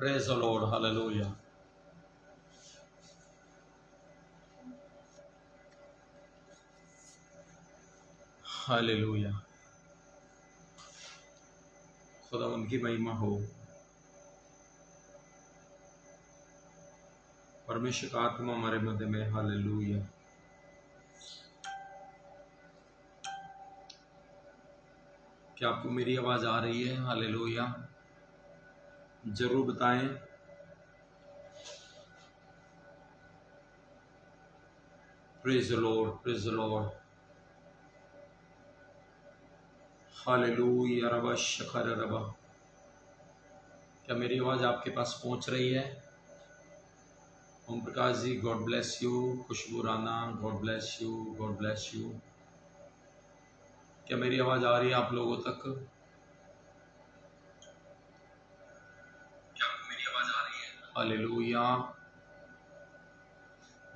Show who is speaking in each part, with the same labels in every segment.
Speaker 1: Praise the Lord, hallelujah. Hallelujah, खुदा उनकी महिमा हो। परमेश्वर का आत्मा हमारे मध्य में, हालेलुया। क्या आपको मेरी आवाज आ रही है? हालेलुया, जरूर बताएं। Praise the Lord, praise the Lord, hallelujah. रबा शखर रबा, क्या मेरी आवाज आपके पास पहुंच रही है? Om Prakash ji, God bless you. Khushboo Rana, God bless you, God bless you. क्या मेरी आवाज आ रही है आप लोगों तक? क्या आपको मेरी आवाज आ रही है? हालेलुया,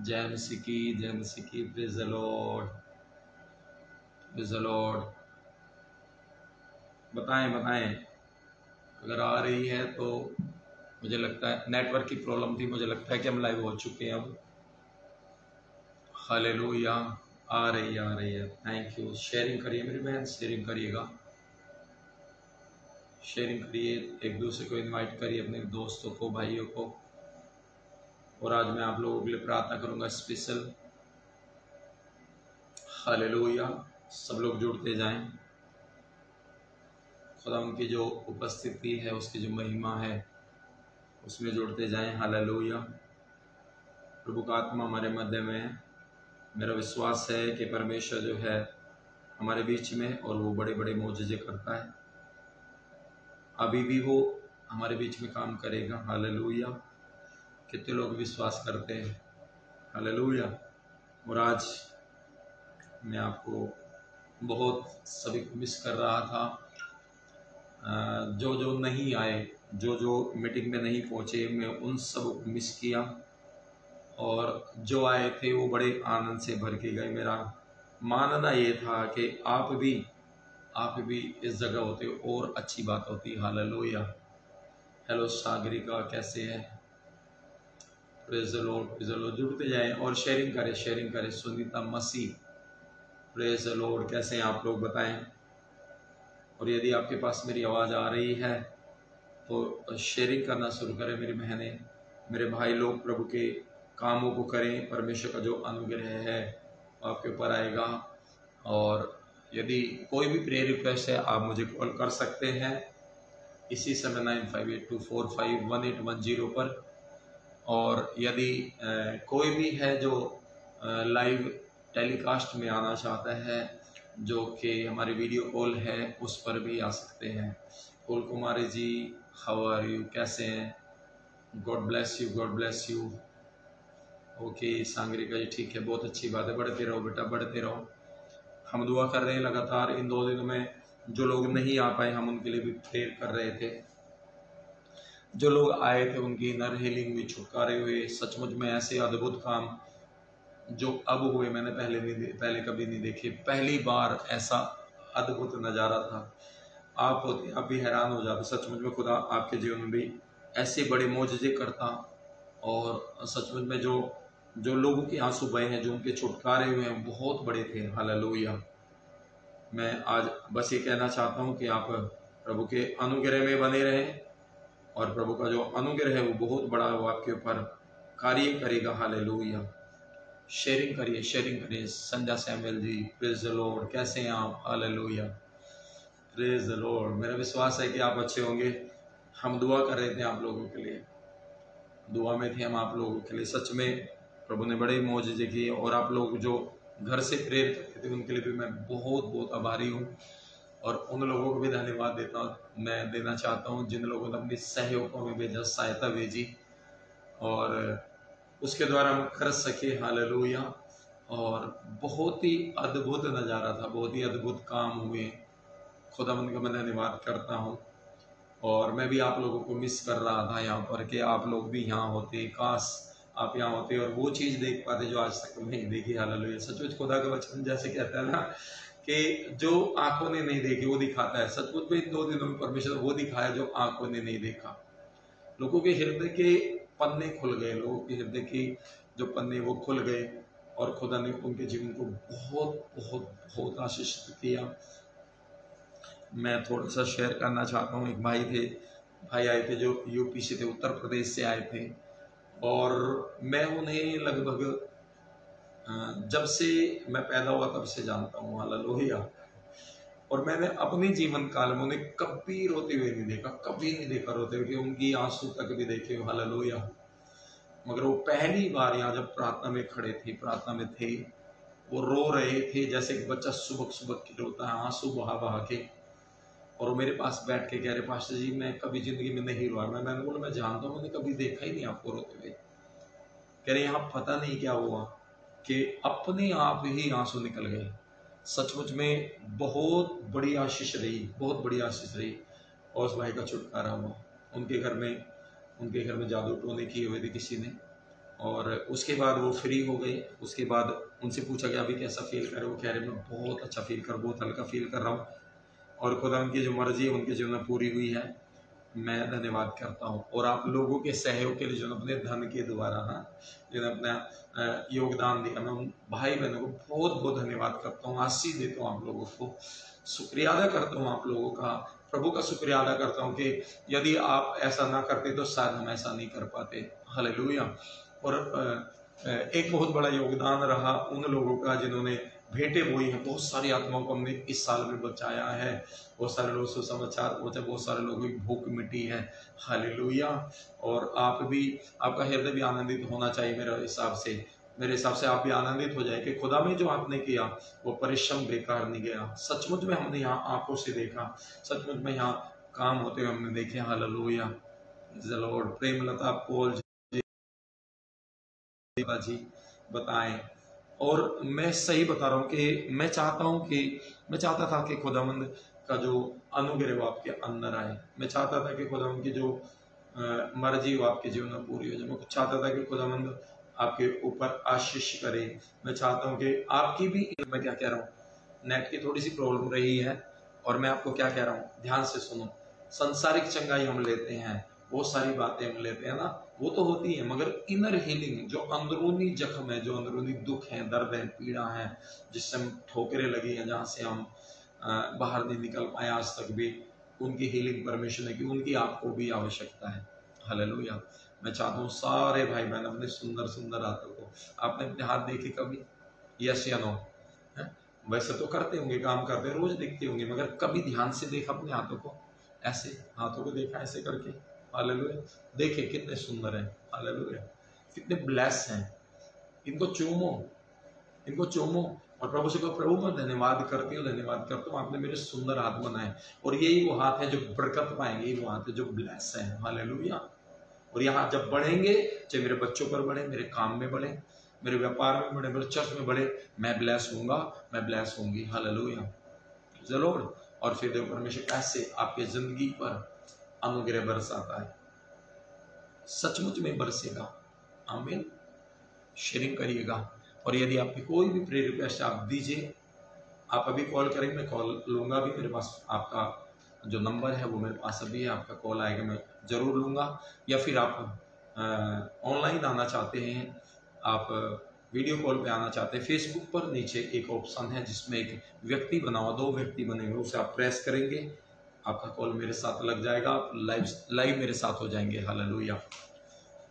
Speaker 1: जय मसीह की, जय मसीह की। Praise the Lord, praise the Lord. बताएं बताएं, अगर आ रही है तो। मुझे लगता है नेटवर्क की प्रॉब्लम थी, मुझे लगता है कि हम लाइव हो चुके हैं अब। हालेलुया, आ रही है। Thank you. शेयरिंग करिए मेरी बहन, शेयरिंग करिएगा, शेयरिंग करिए, एक दूसरे को इनवाइट करिए, अपने दोस्तों को, भाइयों को। और आज मैं आप लोगों के लिए प्रार्थना करूंगा स्पेशल। हालेलुया, सब लोग जुड़ते जाएं। खुदा उनकी जो उपस्थिति है, उसकी जो महिमा है, उसमें जुड़ते जाएं। हालेलुया, प्रभु का आत्मा हमारे मध्य में है। मेरा विश्वास है कि परमेश्वर जो है हमारे बीच में, और वो बड़े बड़े मौजूजे करता है। अभी भी वो हमारे बीच में काम करेगा। हालेलुया, कितने लोग विश्वास करते हैं? हालेलुया। और आज मैं आपको बहुत सभी को मिस कर रहा था। जो जो नहीं आए, जो जो मीटिंग में नहीं पहुंचे, मैं उन सब को मिस किया। और जो आए थे वो बड़े आनंद से भर के गए। मेरा मानना ये था कि आप भी इस जगह होते और अच्छी बात होती। हालेलुया। हेलो सागरिका, कैसे हैं? प्रेज the Lord, praise the Lord. जुड़ते जाएं और शेयरिंग करें, शेयरिंग करें। सुनीता मसीह, प्रेज द लॉर्ड। कैसे हैं आप लोग, बताएं। और यदि आपके पास मेरी आवाज़ आ रही है तो शेयरिंग करना शुरू करें मेरी बहनें, मेरे भाई लोग। प्रभु के कामों को करें, परमेश्वर का जो अनुग्रह है आपके ऊपर आएगा। और यदि कोई भी प्रेयर रिक्वेस्ट है, आप मुझे कॉल कर सकते हैं इसी समय 9582451810 पर। और यदि कोई भी है जो लाइव टेलीकास्ट में आना चाहता है, जो कि हमारी वीडियो कॉल है, उस पर भी आ सकते हैं। Kul Kumari ji, how are you, कैसे हैं? God bless you, God bless you. Okay Sangarika ji, ठीक है, बहुत अच्छी बात है। बढ़ते रहो बेटा, बढ़ते रहो। हम दुआ कर रहे हैं लगातार। इन 2 दिनों में जो लोग नहीं आ पाए, हम उनके लिए भी प्रेयर कर रहे थे। जो लोग आए थे उनकी इनर हीलिंग में छुटकारे हुए। सचमुच में ऐसे अद्भुत काम जो अब हुए, मैंने पहले कभी नहीं देखे। पहली बार ऐसा अद्भुत नज़ारा था। आप होते, आप भी हैरान हो जाते। सचमुच में खुदा आपके जीवन में भी ऐसे बड़े मौजूजे करता। और सचमुच में जो लोगों के आंसू बहे हैं, जो उनके छुटकारे हुए हैं, बहुत बड़े थे। हालेलुया। मैं आज बस ये कहना चाहता हूँ कि आप प्रभु के अनुग्रह में बने रहें, और प्रभु का जो अनुग्रह है वो बहुत बड़ा, वो आपके ऊपर कार्य करेगा। हालेलुया। शेयरिंग करिए, शेयरिंग करिए। Sandhya Samuel ji, praise the Lord, कैसे हैं आप? Hallelujah, praise the Lord. मेरा विश्वास है कि आप अच्छे होंगे। हम दुआ कर रहे थे आप लोगों के लिए, दुआ में थे हम आप लोगों के लिए। सच में प्रभु ने बड़े मौजूदे किए। और आप लोग जो घर से प्रेरित करते थे, उनके लिए भी मैं बहुत बहुत आभारी हूँ। और उन लोगों को भी धन्यवाद मैं देना चाहता हूँ जिन लोगों ने अपनी सहयोगों में भेजा, सहायता भेजी, और उसके द्वारा हम कर सके। हालेलुया। और बहुत ही अद्भुत नज़ारा था, बहुत ही अद्भुत काम हुए। खुदावंद का मैं धन्यवाद करता हूँ। और मैं भी आप लोगों को मिस कर रहा था यहाँ पर, कि आप लोग भी यहाँ होते, काश आप यहाँ होते और वो चीज़ देख पाते जो आज तक नहीं देखी। हालेलुया। सचमुच खुदा का वचन जैसे कहता है ना, कि जो आंखों ने नहीं देखी वो दिखाता है। सचमुच में इन 2 दिनों में परमेश्वर वो दिखाया जो आंखों ने नहीं देखा। लोगों के हृदय के पन्ने खुल गए, लोगों के हृदय के जो पन्ने वो खुल गए और खुदा ने उनके जीवन को बहुत बहुत बहुत आशीषित किया। मैं थोड़ा सा शेयर करना चाहता हूँ। एक भाई आए थे जो यूपी से थे, उत्तर प्रदेश से आए थे, और मैं उन्हें लगभग जब से मैं पैदा हुआ तब से जानता हूँ, हालेलुया। और मैंने अपने जीवन काल में उन्हें कभी रोते हुए नहीं देखा, कभी नहीं देखा रोते हुए, कि उनकी आंसू तक भी देखे, हालेलुया। मगर वो पहली बार यहाँ जब प्रार्थना में खड़े थे, प्रार्थना में थे, वो रो रहे थे जैसे एक बच्चा सुबह सुबह के रोता है, आंसू बहा बहा के। और वो मेरे पास बैठ के कह रहे, पास्टर जी मैं कभी जिंदगी में नहीं रोया। मैंने बोला मैं जानता हूँ, मैंने कभी देखा ही नहीं आपको रोते हुए। कह रहे यहाँ पता नहीं क्या हुआ कि अपने आप ही आंसू निकल गए। सचमुच में बहुत बड़ी आशीष रही, बहुत बड़ी आशीष रही। और उस भाई का छुटकारा हुआ। उनके घर में जादू टोने किए हुए थे किसी ने, और उसके बाद वो फ्री हो गए। उसके बाद उनसे पूछा गया अभी कैसा फील कर रहे हो? वो कह रहे मैं बहुत अच्छा फील कर, बहुत हल्का फील कर रहा हूँ, और खुदा उनकी जो मर्जी है उनके जीवन में पूरी हुई है। मैं धन्यवाद करता हूँ। और आप लोगों के सहयोग के लिए जो अपने धन के द्वारा जिन्होंने अपना योगदान दिया, मैं उन भाई बहनों को बहुत बहुत धन्यवाद करता हूँ, आशीष देता हूँ आप लोगों को, शुक्रिया अदा करता हूँ आप लोगों का, प्रभु का शुक्रिया अदा करता हूँ कि यदि आप ऐसा ना करते तो शायद हम ऐसा नहीं कर पाते, हालेलुया। और एक बहुत बड़ा योगदान रहा उन लोगों का जिन्होंने भेंटें बोई हैं। बहुत सारी आत्माओं को हमने इस साल में बचाया है, बहुत सारे लोग सुसमाचार पहुंचे, बहुत सारे लोगों की भूख मिटी है, हालेलुया। और आपका हृदय भी आनंदित होना चाहिए। मेरे हिसाब से आप भी आनंदित हो जाए कि खुदा में जो आपने किया वो परिश्रम बेकार नहीं गया। सचमुच में हमने यहाँ आंखों से देखा, सचमुच में यहाँ काम होते हुए हमने देखे, हालेलुया। लॉर्ड प्रेमलता पोल जी बताएं। और मैं सही बता रहा हूँ कि मैं चाहता था कि खुदावंद का जो अनुग्रह वो आपके अंदर आए। मैं चाहता था कि खुदावंद की जो मर्जी वो आपके जीवन में पूरी हो जाए। मैं चाहता था कि खुदावंद आपके ऊपर आशीष करे। मैं चाहता हूँ कि आपकी भी, मैं क्या कह रहा हूँ, नेट की थोड़ी सी प्रॉब्लम रही है और मैं आपको क्या कह रहा हूँ ध्यान से सुनो। संसारिक चंगाई हम लेते हैं, बहुत सारी बातें हम लेते हैं ना, वो तो होती है, मगर इनर हीलिंग, जो अंदरूनी जख्म है, जो अंदरूनी दुख है, दर्द है, पीड़ा है, जिससे हम ठोकरें लगी हैं, जहाँ से हम बाहर नहीं निकल पाए आज तक भी, उनकी हीलिंग परमेश्वर ने की, उनकी आपको भी आवश्यकता है, हालेलुया। मैं चाहता हूँ सारे भाई बहन अपने सुंदर सुंदर हाथों को, आपने अपने हाथ देखे कभी? यस या नो? वैसे तो करते होंगे, काम करते रोज देखते होंगे, मगर कभी ध्यान से देखा अपने हाथों को? ऐसे हाथों को देखा ऐसे करके? हालेलुया। देखे कितने सुंदर हैं, हालेलुया, कितने ब्लेस हैं। इनको चूमो और प्रभु से कहो, प्रभु मैं धन्यवाद करता हूँ, आपने मेरे सुंदर हाथ बनाए। और यही वो हाथ है जो बरकत पाएंगे, यही वो हाथ है जो ब्लेस है, हालेलुया। और यहाँ जब बढ़ेंगे, चाहे मेरे बच्चों पर बढ़े, मेरे काम में बढ़े, मेरे व्यापार में बढ़े, मेरे चर्च में बढ़े, मैं ब्लेस हूँगा, मैं ब्लेस होंगी, हालेलुया, जरूर। और फिर देव परमेश्वर कैसे आपके जिंदगी पर अनुग्रह बरसाता है, सचमुच में बरसेगा, आमीन। शेयरिंग करिएगा। और यदि आपकी कोई भी प्रेयर रिक्वेस्ट आप दीजिए, आप अभी कॉल करेंगे, मैं कॉल लूँगा भी, मेरे पास आपका जो नंबर है वो मेरे पास अभी है, आपका कॉल आएगा, मैं ज़रूर लूँगा। या फिर आप ऑनलाइन आना चाहते हैं, आप वीडियो कॉल पे आना चाहते हैं, फेसबुक पर नीचे एक ऑप्शन है जिसमें एक व्यक्ति बना हुआ, 2 व्यक्ति बने हुए, उसे आप प्रेस करेंगे, आपका कॉल मेरे साथ लग जाएगा, आप लाइव मेरे साथ हो जाएंगे, हालेलुया।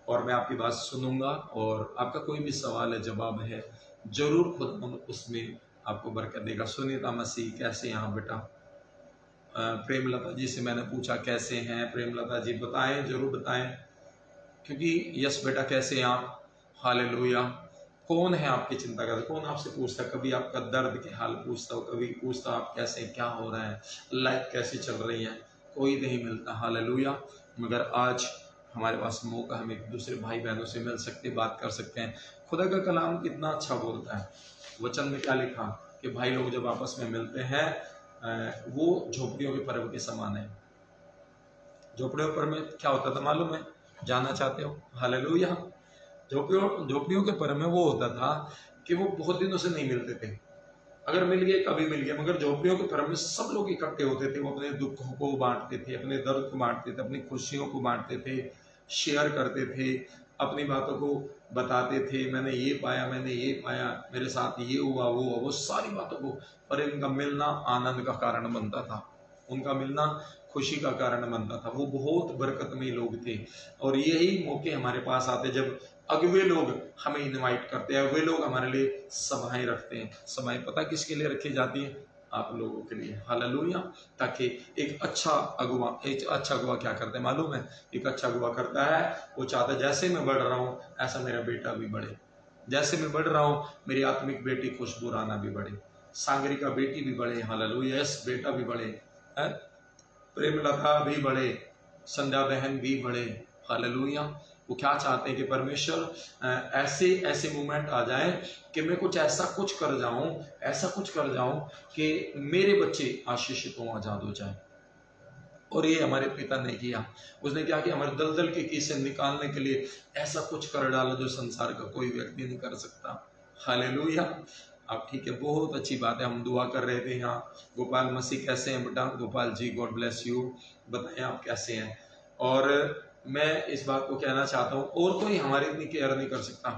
Speaker 1: और मैं आपकी बात सुनूंगा, और आपका कोई भी सवाल है, जवाब है, जरूर खुद उसमें आपको बरकत देगा। सुनीता मसीह कैसे हैं आप बेटा? प्रेमलता जी से मैंने पूछा कैसे हैं प्रेमलता जी, बताएं, जरूर बताएं, क्योंकि यस बेटा कैसे हैं आप? हालेलुया। कौन है आपकी चिंता करता, कौन आपसे पूछता, कभी आपका दर्द के हाल पूछता हो, कभी पूछता आप कैसे, क्या हो रहा है, लाइफ कैसी चल रही है? कोई नहीं मिलता, हालेलुया। मगर आज हमारे पास मौका, हम एक दूसरे भाई बहनों से मिल सकते, बात कर सकते हैं। खुदा का कलाम कितना अच्छा बोलता है। वचन में क्या लिखा कि भाई लोग जब आपस में मिलते हैं, वो झोपड़ियों के पर्व के समान है। झोपड़ियों पर में क्या होता था मालूम है? जानना चाहते हो? हालेलुया। झोपड़ियों के पर्व में वो होता था कि वो बहुत दिनों से नहीं मिलते थे, अगर मिल गए कभी मिल गए, मगर झोपड़ियों के पर्व में सब लोग इकट्ठे होते थे, वो अपने दुखों को बांटते थे, अपने दर्द को बांटते थे, अपनी खुशियों को बांटते थे, शेयर करते थे, अपनी बातों को बताते थे, मैंने ये पाया, मैंने ये पाया, मेरे साथ ये हुआ, वो सारी बातों को। और इनका मिलना आनंद का कारण बनता था, उनका मिलना खुशी का कारण बनता था। वो बहुत बरकतमय लोग थे। और यही मौके हमारे पास आते जब अगवे लोग हमें इनवाइट करते हैं, वे लोग हमारे लिए सभाएं रखते हैं। सभाएं पता किसके लिए रखी जाती है? आप लोगों के लिए। हालेलुया। ताकि एक अच्छा अगुवा क्या करता है मालूम है? एक अच्छा अगुवा करता है, वो चाहता है जैसे मैं बढ़ रहा हूँ ऐसा मेरा बेटा भी बढ़े, जैसे मैं बढ़ रहा हूँ मेरी आत्मिक बेटी खुशबू राना भी बढ़े, सागरिका बेटी भी बढ़े, हालेलुया, यस बेटा भी बढ़े, प्रेमलता भी बढ़े, संध्या बहन भी बढ़े, हालेलुया। वो क्या चाहते हैं कि परमेश्वर ऐसे ऐसे मूवमेंट आ जाए कि मैं कुछ ऐसा कुछ कर जाऊं, ऐसा कुछ कर जाऊं कि मेरे बच्चे आशीषित हों, आजाद हो जाए। और ये हमारे पिता ने किया। उसने क्या किया? हमारे दलदल के किस्से निकालने के लिए ऐसा कुछ कर डाला जो संसार का कोई व्यक्ति नहीं कर सकता। हालेलुया। अब ठीक है, बहुत अच्छी बात है। हम दुआ कर रहे थे यहाँ। गोपाल मसीह कैसे हैं बेटा? Gopal ji God bless you, बताएं आप कैसे हैं। और मैं इस बात को कहना चाहता हूँ, और कोई हमारी इतनी केयर नहीं कर सकता।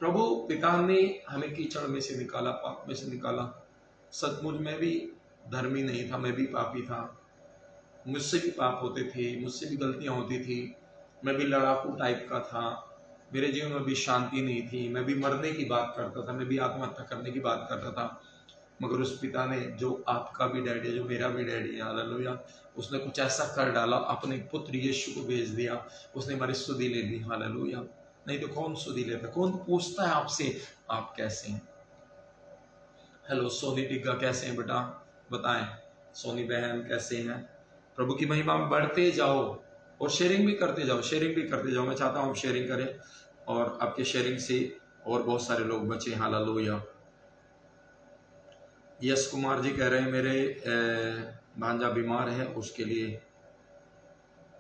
Speaker 1: प्रभु पिता ने हमें कीचड़ में से निकाला, पाप में से निकाला। सचमुच में भी धर्मी नहीं था, मैं भी पापी था, मुझसे भी पाप होते थे, मुझसे भी गलतियां होती थी, मैं भी लड़ाकू टाइप का था, मेरे जीवन में भी शांति नहीं थी, मैं भी मरने की बात करता था, मैं भी आत्महत्या करने की बात करता था। मगर उस पिता ने, जो आपका भी डैडी है, जो मेरा भी डैडी है, हालेलुया, उसने कुछ ऐसा कर डाला, अपने पुत्र यीशु को भेज दिया। उसने हमारी सुधि ले ली, हालेलुया। नहीं तो कौन सुधि लेता? कौन पूछता है आपसे आप कैसे हैं? हेलो सोनी टिग्गा, कैसे हैं बेटा? बताएं। सोनी बहन कैसे हैं? प्रभु की महिमा में बढ़ते जाओ और शेयरिंग भी करते जाओ, शेयरिंग भी करते जाओ। मैं चाहता हूँ आप शेयरिंग करें और आपके शेयरिंग से और बहुत सारे लोग बचे, हालेलुया। यश कुमार जी कह रहे हैं मेरे भांजा बीमार है, उसके लिए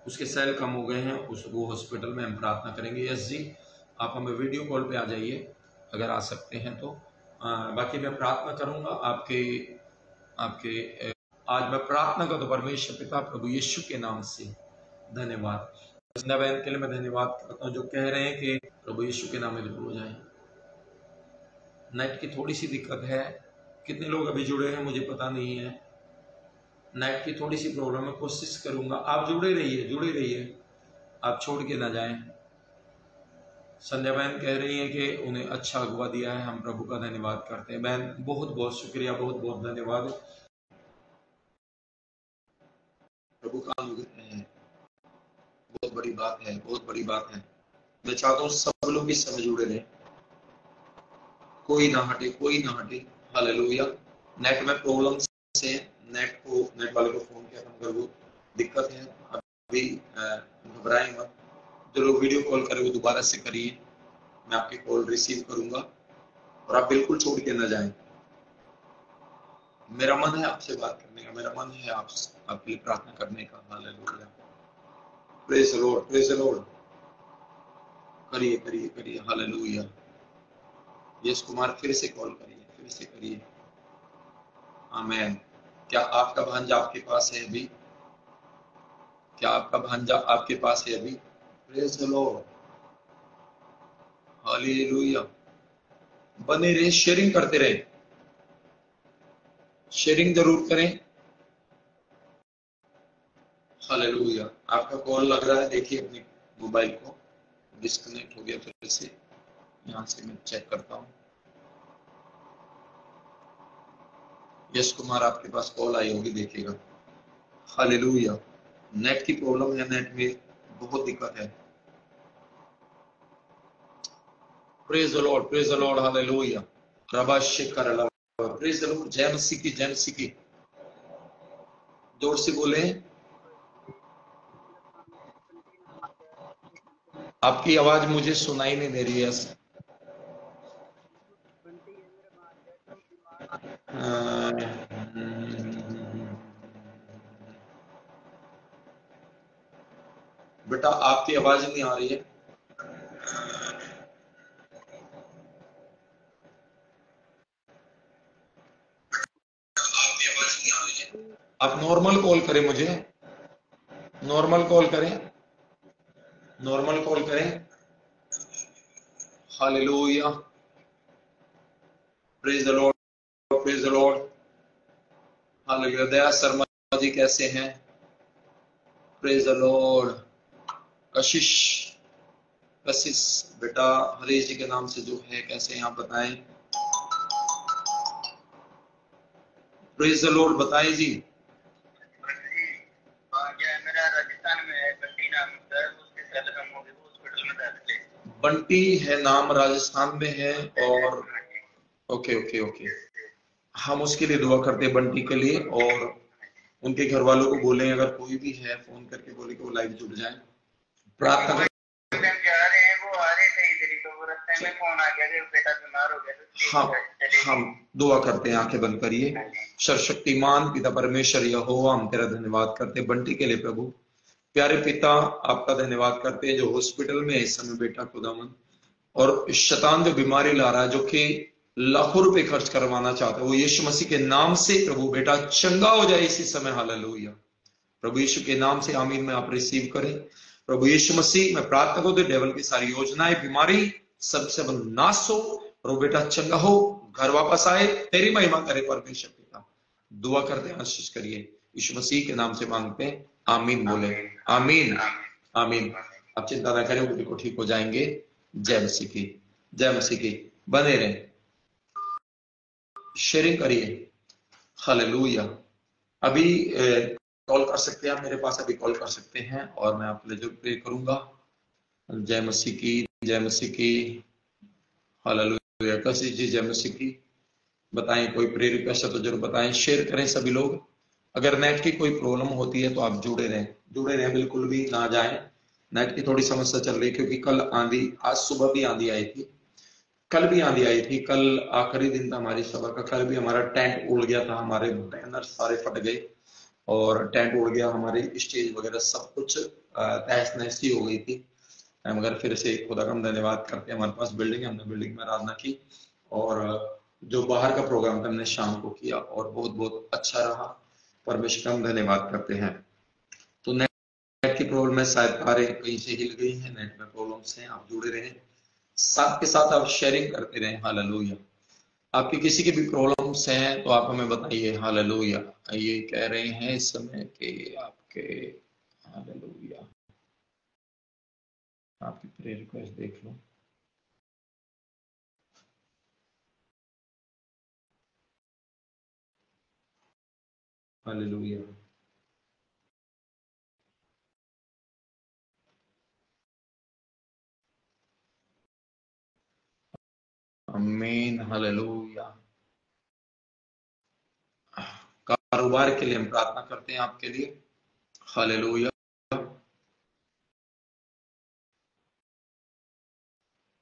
Speaker 1: उसके सेल कम हो गए हैं, वो हॉस्पिटल में, हम प्रार्थना करेंगे। यस जी, आप हमें वीडियो कॉल पे आ जाइए अगर आ सकते हैं तो। बाकी मैं प्रार्थना करूंगा आपके आपके आज मैं प्रार्थना करता हूं परमेश्वर पिता प्रभु यीशु के नाम से। धन्यवाद संध्या बहन के लिए, मैं धन्यवाद करता हूं जो कह रहे हैं कि प्रभु यीशु के नाम में दूर हो जाए। नेट की थोड़ी सी दिक्कत है, कितने लोग अभी जुड़े हैं मुझे पता नहीं है। नेट की थोड़ी सी प्रॉब्लम है, कोशिश करूंगा। आप जुड़े रहिए, आप छोड़ के ना जाएं। संध्या बहन कह रही है कि उन्हें अच्छा अगुवा दिया है, हम प्रभु का धन्यवाद करते हैं। बहन बहुत बहुत शुक्रिया, बहुत बहुत धन्यवाद। प्रभु का अनुग्रह है, बहुत बड़ी बात है, बहुत बड़ी बात है। मैं चाहता हूँ सब लोग इस समय जुड़े रहे, कोई ना हटे, कोई ना हटे, हालेलुया। नेट में प्रॉब्लम से नेट वाले को फोन किया था मगर वो दिक्कत है। अभी घबराएं मत, जो लोग वीडियो कॉल करें वो दोबारा से करिए, मैं आपकी कॉल रिसीव करूंगा और आप बिल्कुल छोड़ के ना जाएं। मेरा मन है आपसे बात करने का, मेरा मन है आपके लिए प्रार्थना करने का, hallelujah. Praise the Lord, praise the Lord. करिए करिए करिए, हालेलुया। यश कुमार फिर से कॉल करिए, फिर से करिए। आमेन। क्या आपका भांजा आपके पास है अभी? क्या आपका भांजा आपके पास है अभी? Praise the Lord, hallelujah. बने रहे, शेयरिंग करते रहे, शेयरिंग जरूर करें, हालेलुया। आपका कॉल लग रहा है, देखिए अपने मोबाइल को, डिस्कनेक्ट हो गया फिर से। यहां से मैं चेक करता हूं। यश कुमार आपके पास कॉल आई होगी, देखिएगा, हालेलुया। नेट की प्रॉब्लम है, नेट में बहुत दिक्कत है। Praise the Lord, praise the Lord, hallelujah. Rava Shekhar Allah, praise the Lord. जय मसीह की, जय मसीह की। जोर से बोले। आपकी आवाज मुझे सुनाई नहीं दे रही है। बेटा आपकी आवाज नहीं आ रही है। आप नॉर्मल कॉल करें, मुझे नॉर्मल कॉल करें। नॉर्मल कॉल करें। Hallelujah, praise the Lord, praise the Lord. Hallelujah. Daya Sharma ji कैसे हैं? प्रेज द लॉर्ड। कशिश कशिश बेटा हरीश जी के नाम से जो है, कैसे हैं आप बताएं? प्रेज द लॉर्ड बताएं जी। बंटी है नाम, राजस्थान में है। और ओके ओके ओके, हम उसके लिए दुआ करते हैं, बंटी के लिए। और उनके घर वालों को बोलें अगर कोई भी है फोन करके बोले कि वो लाइव जुड़ जाए, प्रार्थना। हम हम दुआ करते हैं, आंखें बंद करिए। सर्वशक्तिमान पिता परमेश्वर यहोवा, हम तेरा धन्यवाद करते हैं बंटी के लिए प्रभु। प्यारे पिता, आपका धन्यवाद करते हैं जो हॉस्पिटल में है इस समय बेटा खुदावन, और शैतान जो बीमारी ला रहा है, जो कि लाखों रुपए खर्च करवाना चाहता है, वो यीशु मसीह के नाम से प्रभु बेटा चंगा हो जाए इसी समय। हालेलुया। प्रभु यीशु के नाम से आमीन में आप रिसीव करें। प्रभु यीशु मसीह, मैं प्रार्थना करता हूं डेविल की सारी योजनाएं, बीमारी सबसे नाश हो, प्रभु बेटा चंगा हो, घर वापस आए, तेरी महिमा करे परमेश्वर पिता। दुआ करते हैं, आशीष करिए, यीशु मसीह के नाम से मांगते हैं, आमीन बोले। आमीन आमीन। आप चिंता न करें, वो बिल्कुल ठीक हो जाएंगे। जय मसीह की, जय मसीह की। बने रहें, शेयरिंग करिए। हालेलुया। अभी कॉल कर सकते हैं आप मेरे पास, अभी कॉल कर सकते हैं और मैं आपके लिए जरूर प्रे करूंगा। जय मसीह की, जय मसीह की। हालेलुया। कसी जी जय मसीह की। बताएं, कोई प्रे रिक्वेस्ट है तो जरूर बताएं, शेयर करें सभी लोग। अगर नेट की कोई प्रॉब्लम होती है तो आप जुड़े रहें, जुड़े रहें, बिल्कुल भी ना जाएं। नेट की थोड़ी समस्या चल रही है क्योंकि कल आंधी, आज सुबह भी आंधी आई थी, कल भी आंधी आई थी। कल आखिरी दिन था हमारी सभा का, कल भी हमारा टेंट उड़ गया था, हमारे बैनर सारे फट गए और टेंट उड़ गया, हमारी स्टेज वगैरह सब कुछ तहस नहस हो गई थी। मगर फिर से खुदा का हम धन्यवाद करते हैं, हमारे पास बिल्डिंग है, हमने बिल्डिंग में आराधना की। और जो बाहर का प्रोग्राम था हमने शाम को किया और बहुत बहुत अच्छा रहा। परमेश्वर का हम धन्यवाद करते हैं। तो नेट की प्रॉब्लम है, शायद तारे कहीं से हिल गई है, नेट में प्रॉब्लम्स हैं। आप जुड़े रहें, साथ के साथ आप शेयरिंग करते रहें। हालेलुया। आपकी किसी की भी प्रॉब्लम्स हैं तो आप हमें बताइए। हालेलुया। ये कह रहे हैं इस समय कि आपके, हालेलुया, आपकी प्रेयर रिक्वेस्ट देख लो। हालेलुया। आमीन। हालेलुया। कारोबार के लिए हम प्रार्थना करते हैं आपके लिए। हालेलुया।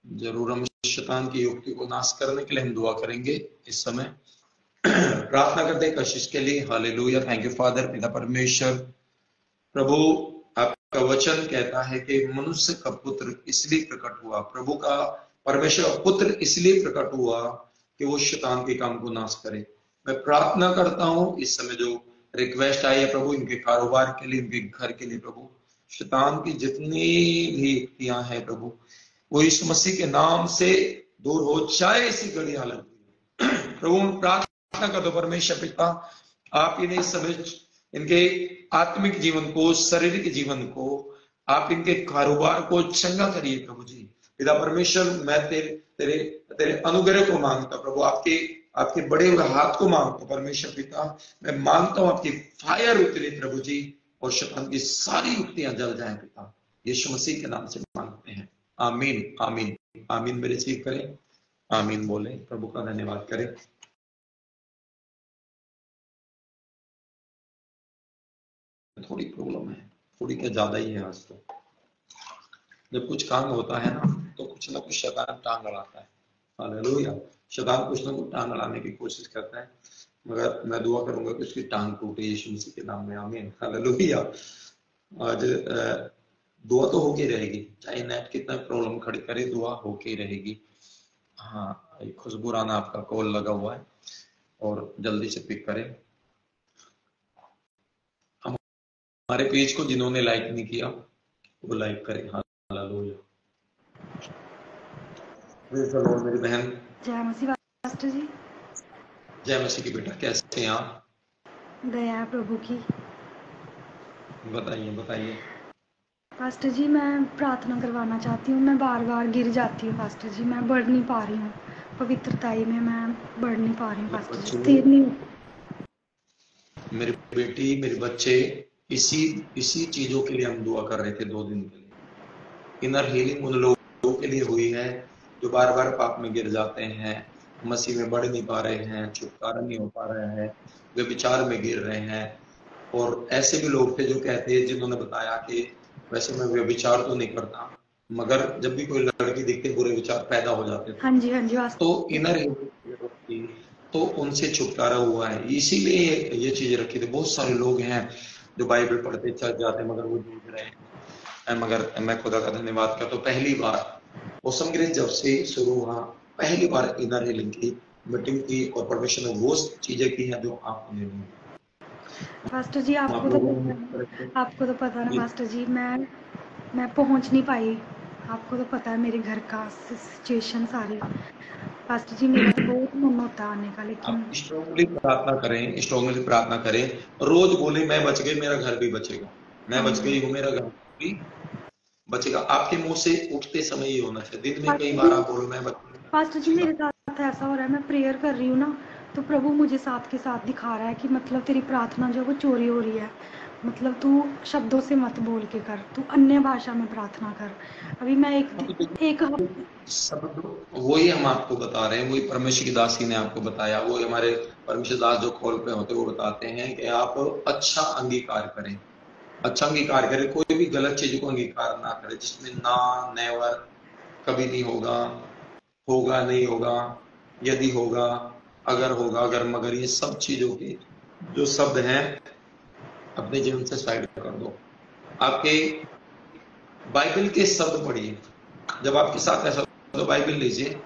Speaker 1: जरूर हम शैतान की युक्ति को नाश करने के लिए हम दुआ करेंगे इस समय। प्रार्थना करते हैं कशिश के लिए। हालेलुया। थैंक यू फादर, पिता परमेश्वर। प्रभु, आपका वचन कहता है कि मनुष्य का पुत्र इसलिए प्रकट हुआ, प्रभु का, परमेश्वर का पुत्र इसलिए प्रकट हुआ कि वो शैतान के काम को नाश करे। मैं प्रार्थना करता हूं इस समय जो रिक्वेस्ट आई है प्रभु, इनके कारोबार के लिए, इनके घर के लिए प्रभु, शैतान की जितनी भी युक्तियां हैं प्रभु, वो यीशु मसीह के नाम से दूर हो जाए इसी घड़ी। हालत प्रभु प्रार्थना कर दो परमेश्वर पिता, आप इन्हें समझ, इनके आत्मिक जीवन को, शारीरिक जीवन को, आप इनके कारोबार को चंगा करिए प्रभु जी। पिता परमेश्वर, मैं तेरे तेरे तेरे अनुग्रह को मांगता प्रभु, आपके आपके बड़े हुए हाथ को मांगता परमेश्वर पिता। मैं मांगता हूं आपकी फायर उतरे प्रभु जी, और शैतान की सारी युक्तियां जल जाएं पिता, यीशु मसीह के नाम से मांगते हैं। आमीन आमीन आमीन में रिसीव करें, आमीन बोले, प्रभु का धन्यवाद करें। थोड़ी प्रॉब्लम है, थोड़ी क्या ज्यादा ही है आज तो। जब कुछ काम होता है ना तो कुछ ना कुछ शैतान टांग अड़ाता है। हालेलुया। शैतान कुछ ना कुछ टांग अड़ाने की कोशिश करता है, मगर मैं दुआ करूंगा कि उसकी टांग टूटे यीशु मसीह के नाम में। आमीन। हालेलुया। आज दुआ तो होके रहेगी, चाहे नेट कितना प्रॉब्लम खड़ी करे, दुआ होके ही रहेगी। हाँ, खुशबू राना आपका कॉल लगा हुआ है और जल्दी से पिक करें। हमारे पेज को जिन्होंने लाइक नहीं किया वो लाइक करें। हाँ, हालेलुया। प्रेज़ द लॉर्ड मेरी बहन।
Speaker 2: जय मसीह पास्टर जी।
Speaker 1: जय मसीह की बेटा, कैसे हैं आप?
Speaker 2: दया है प्रभु की।
Speaker 1: बताइए बताइए।
Speaker 2: पास्टर जी मैं प्रार्थना करवाना चाहती हूँ। मैं बार बार गिर जाती हूँ पास्टर जी, मैं बढ़ नहीं पा रही हूँ पवित्रताई में, मैं बढ़ नहीं पा रही हूँ
Speaker 1: मेरे
Speaker 2: पास्टर जी,
Speaker 1: बच्चों,
Speaker 2: स्थिर नहीं।
Speaker 1: मेरी बेटी, मेरे बच्चे, इसी इसी चीजों के लिए हम दुआ कर रहे थे 2 दिन के लिए। इनर हीलिंग उन लोगों के लिए हुई है जो बार बार पाप में गिर जाते हैं, मसीह में बढ़ नहीं पा रहे हैं, छुटकारा नहीं हो पा रहा है, वे विचार में गिर रहे हैं। और ऐसे भी लोग थे जो कहते हैं, जिन्होंने बताया कि वैसे मैं व्यभिचार तो नहीं करता, मगर जब भी कोई लड़की दिखती बुरे विचार पैदा हो जाते थे।
Speaker 2: हाँ जी
Speaker 1: तो
Speaker 2: पास्टर।
Speaker 1: इनर हीलिंग, तो उनसे छुटकारा हुआ है, इसीलिए ये चीजें रखी थी। बहुत सारे लोग हैं जो बाइबल पढ़ते चल जाते मगर वो जूझ रहे हैं। मगर मैं खुदा का धन्यवाद करता हूँ, पहली बार मौसम गिरी जब से शुरू हुआ, पहली बार इनर हीलिंग की मीटिंग की, और परमेश्वर ने वो चीजें की हैं जो आपको नहीं दी।
Speaker 2: पास्टर जी
Speaker 1: आप लोगों ने
Speaker 2: आपको तो पता है ना पास्टर जी, मैं पहुंच नहीं पाई। आपको तो पता है मेरे घर का सिचुएशन सारी। पास्टर जी मेरा तो बहुत मन होता है आने का, लेकिन
Speaker 1: आप स्ट्रांगली प्रार्थना करें, स्ट्रांगली प्रार्थना करें। रोज बोले मैं बच गई, मेरा घर भी बचेगा, मैं
Speaker 2: हाँ
Speaker 1: बच
Speaker 2: जी
Speaker 1: गई हूँ, मेरा घर भी बचेगा। आपके मुंह से उठते समय ये होना चाहिए। दिन में कई
Speaker 2: पास्टर
Speaker 1: बार
Speaker 2: जी।
Speaker 1: आप बोलो मैं बच गई,
Speaker 2: पास्टर जी
Speaker 1: बचेगा।
Speaker 2: मेरे साथ ऐसा हो रहा है, मैं प्रेयर कर रही हूँ ना, तो प्रभु मुझे साथ के साथ दिखा रहा है कि मतलब तेरी प्रार्थना जो है वो चोरी हो रही है। मतलब तू शब्दों से मत बोल के कर, तू अन्य भाषा में प्रार्थना कर। अभी मैं एक
Speaker 1: शब्द वही हम आपको बता रहे हैं, वही परमेश्वर की दासी ने आपको बताया, वो हमारे परमेश्वर दास जो कॉल पे होते वो बताते हैं कि आप अच्छा अंगीकार करें, अच्छा अंगीकार करें, कोई भी गलत चीज को अंगीकार ना करें जिसमें ना, नेवर, कभी नहीं होगा, होगा नहीं होगा, यदि होगा, अगर होगा, अगर मगर, ये सब चीजों के जो शब्द हैं अपने जीवन से साइड कर दो। आपके बाइबल के शब्द पढ़िए। जब आपके साथ ऐसा हो तो बाइबल लीजिए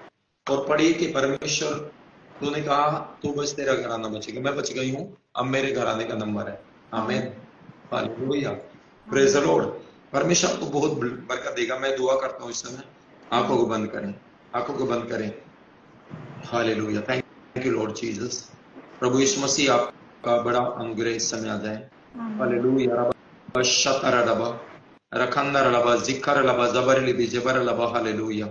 Speaker 1: और पढ़िए कि परमेश्वर, तूने कहा तू बस, तेरा घराना बचेगा। मैं बच गई हूं, अब मेरे घराने का नंबर है। आमीन, हालेलुया, प्रेज द लॉर्ड। परमेश्वर आपको बहुत बरकत देगा। मैं दुआ करता हूँ इस समय, आंखों को बंद करें, आंखों को बंद करें। Hallelujah, thank you Lord Jesus. प्रभु यीशु मसीह आपका बड़ा अनुग्रह इस समय आ जाए। हालेलुया, रबा शतर रबा रखंदर लबा जिक्र लबा जबर लिबी जबर लबा। हालेलुया,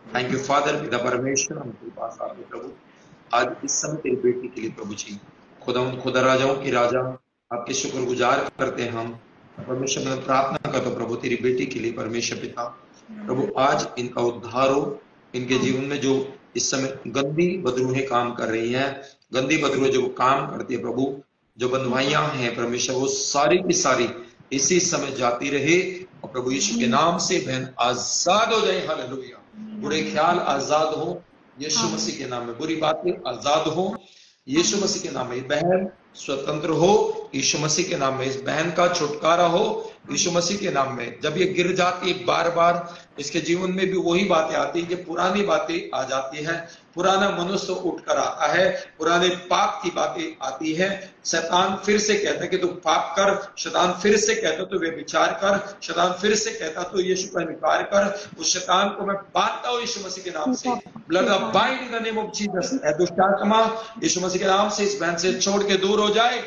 Speaker 1: थैंक यू फादर, पिता परमेश्वर, हम तेरे पास आते हैं प्रभु आज इस समय तेरी बेटी के लिए प्रभु जी। खुदा राजाओं की राजा, आपके शुक्रगुजार करते हैं हम परमेश्वर। में प्रार्थना करता हूं प्रभु तेरी बेटी के लिए परमेश्वर पिता, प्रभु आज इनका उद्धार हो। इनके जीवन में जो इस समय गंदी बदरूहें काम कर रही हैं, गंदी बदरूहें जो काम करती है प्रभु, जो बंधुआइयां हैं परमेश्वर, वो सारी की सारी इसी समय जाती रहे, और प्रभु यीशु के नाम से बहन आजाद हो जाए। हालेलुया, बुरे ख्याल आजाद हो यीशु मसीह के नाम में, बुरी बातें आजाद हो यीशु मसीह के नाम में, बहन स्वतंत्र हो यीशु मसीह के नाम में, इस बहन का छुटकारा हो यीशु मसीह के नाम में। जब ये गिर जाती है बार बार, इसके जीवन में भी वही बातें आती है कि पुरानी बातें आ जाती है, पुराना मनुष्य उठ कर आता है, पुराने पाप की बातें आती है। शैतान फिर से कहता है कि तू पाप कर, शैतान फिर से कहता तो वे विचार कर, शैतान फिर से कहता तो यीशु का इनकार कर। उस शैतान को मैं बांधता हूं यीशु मसीह के नाम से। Blood of bind in the name of Jesus. दुष्ट आत्मा यीशु मसीह के नाम से इस बहन से छोड़ के दूर हो जाए,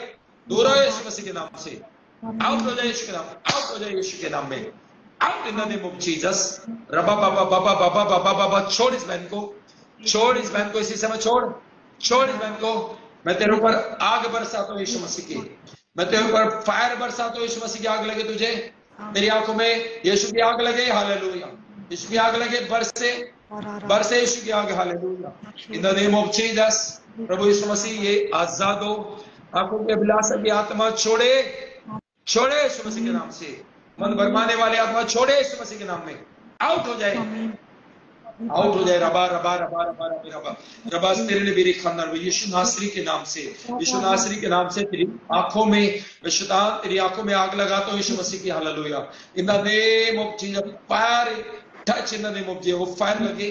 Speaker 1: दूर हो यीशु मसीह के नाम से, आउट हो जाए यीशु के नाम, आउट हो जाए यीशु के नाम में, out in the name of Jesus. रबा बाबा बाबा बाबा बाबा बाबा, छोड़ इस बहन को, छोड़ इस बहन को इसी समय, छोड़, छोड़ इस बहन को। मैं तेरे ऊपर आग बरसाता हूं यीशु मसीह की, मैं तेरे ऊपर फायर बरसाता हूं यीशु मसीह की। आग लगे तुझे, तेरी आंखों में यीशु की आग लगे। हालेलुया, यीशु की आग लगे, बरसे बरसे यीशु की आग। Hallelujah, in the name of Jesus. प्रभु यीशु मसीह ये आजाद हो, आंखों के अभिलाषा की आत्मा छोड़े, छोड़े यीशु मसीह के नाम से। मन भरमाने वाले आत्मा छोड़े यीशु मसीह के नाम में, आउट हो जाए, आउट हो जाए। रबा रबा रबा रबा रबा रबा रबा तेरे मेरी खानदान में यीशु नासरी के नाम से, यीशु नासरी के नाम से तेरी आंखों में, शैतान तेरी आंखों में आग लगाता हूं यीशु मसीह की। Hallelujah, in the name of Jesus, fire touch in the name of Jesus. वो फायर लगे,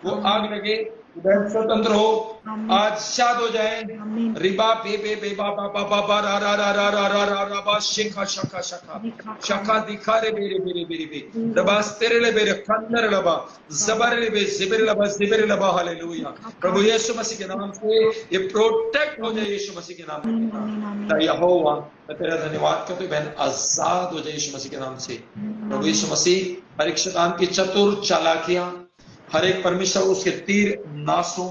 Speaker 1: वो आग लगे, बहन स्वतंत्र हो,
Speaker 2: आमीन
Speaker 1: आज शाद हो जाए।
Speaker 2: आमीन।
Speaker 1: रिबा बे बे बे बा बा बा बा बा रा रा रा रा रा रा रा रा बा शेखा शखा शखा
Speaker 2: दिखा
Speaker 1: शखा
Speaker 2: खाना
Speaker 1: दिखा रे बेरे बेरे बेरे बे
Speaker 2: जीरो
Speaker 1: रबा तेरे ले बेरे खंडर लबा
Speaker 2: बाबा
Speaker 1: जबर ले बे जिबर लबा हालेलुया।
Speaker 2: दिखा
Speaker 1: प्रभु
Speaker 2: खाना।
Speaker 1: यीशु मसीह के नाम से ये प्रोटेक्ट हो जाए,
Speaker 2: आमीन
Speaker 1: यीशु मसीह के नाम
Speaker 2: आमीन
Speaker 1: से।
Speaker 2: आमीन
Speaker 1: खुदा
Speaker 2: आमीन
Speaker 1: यहोवा, मैं तेरा धन्यवाद करता हूँ, बहन आजाद हो जाए यीशु मसीह के नाम से। प्रभु
Speaker 2: आमीन
Speaker 1: यीशु मसीह हर एक शैतान की चतुर चालाकियां, हर एक परमेश्वर उसके तीर नाश हो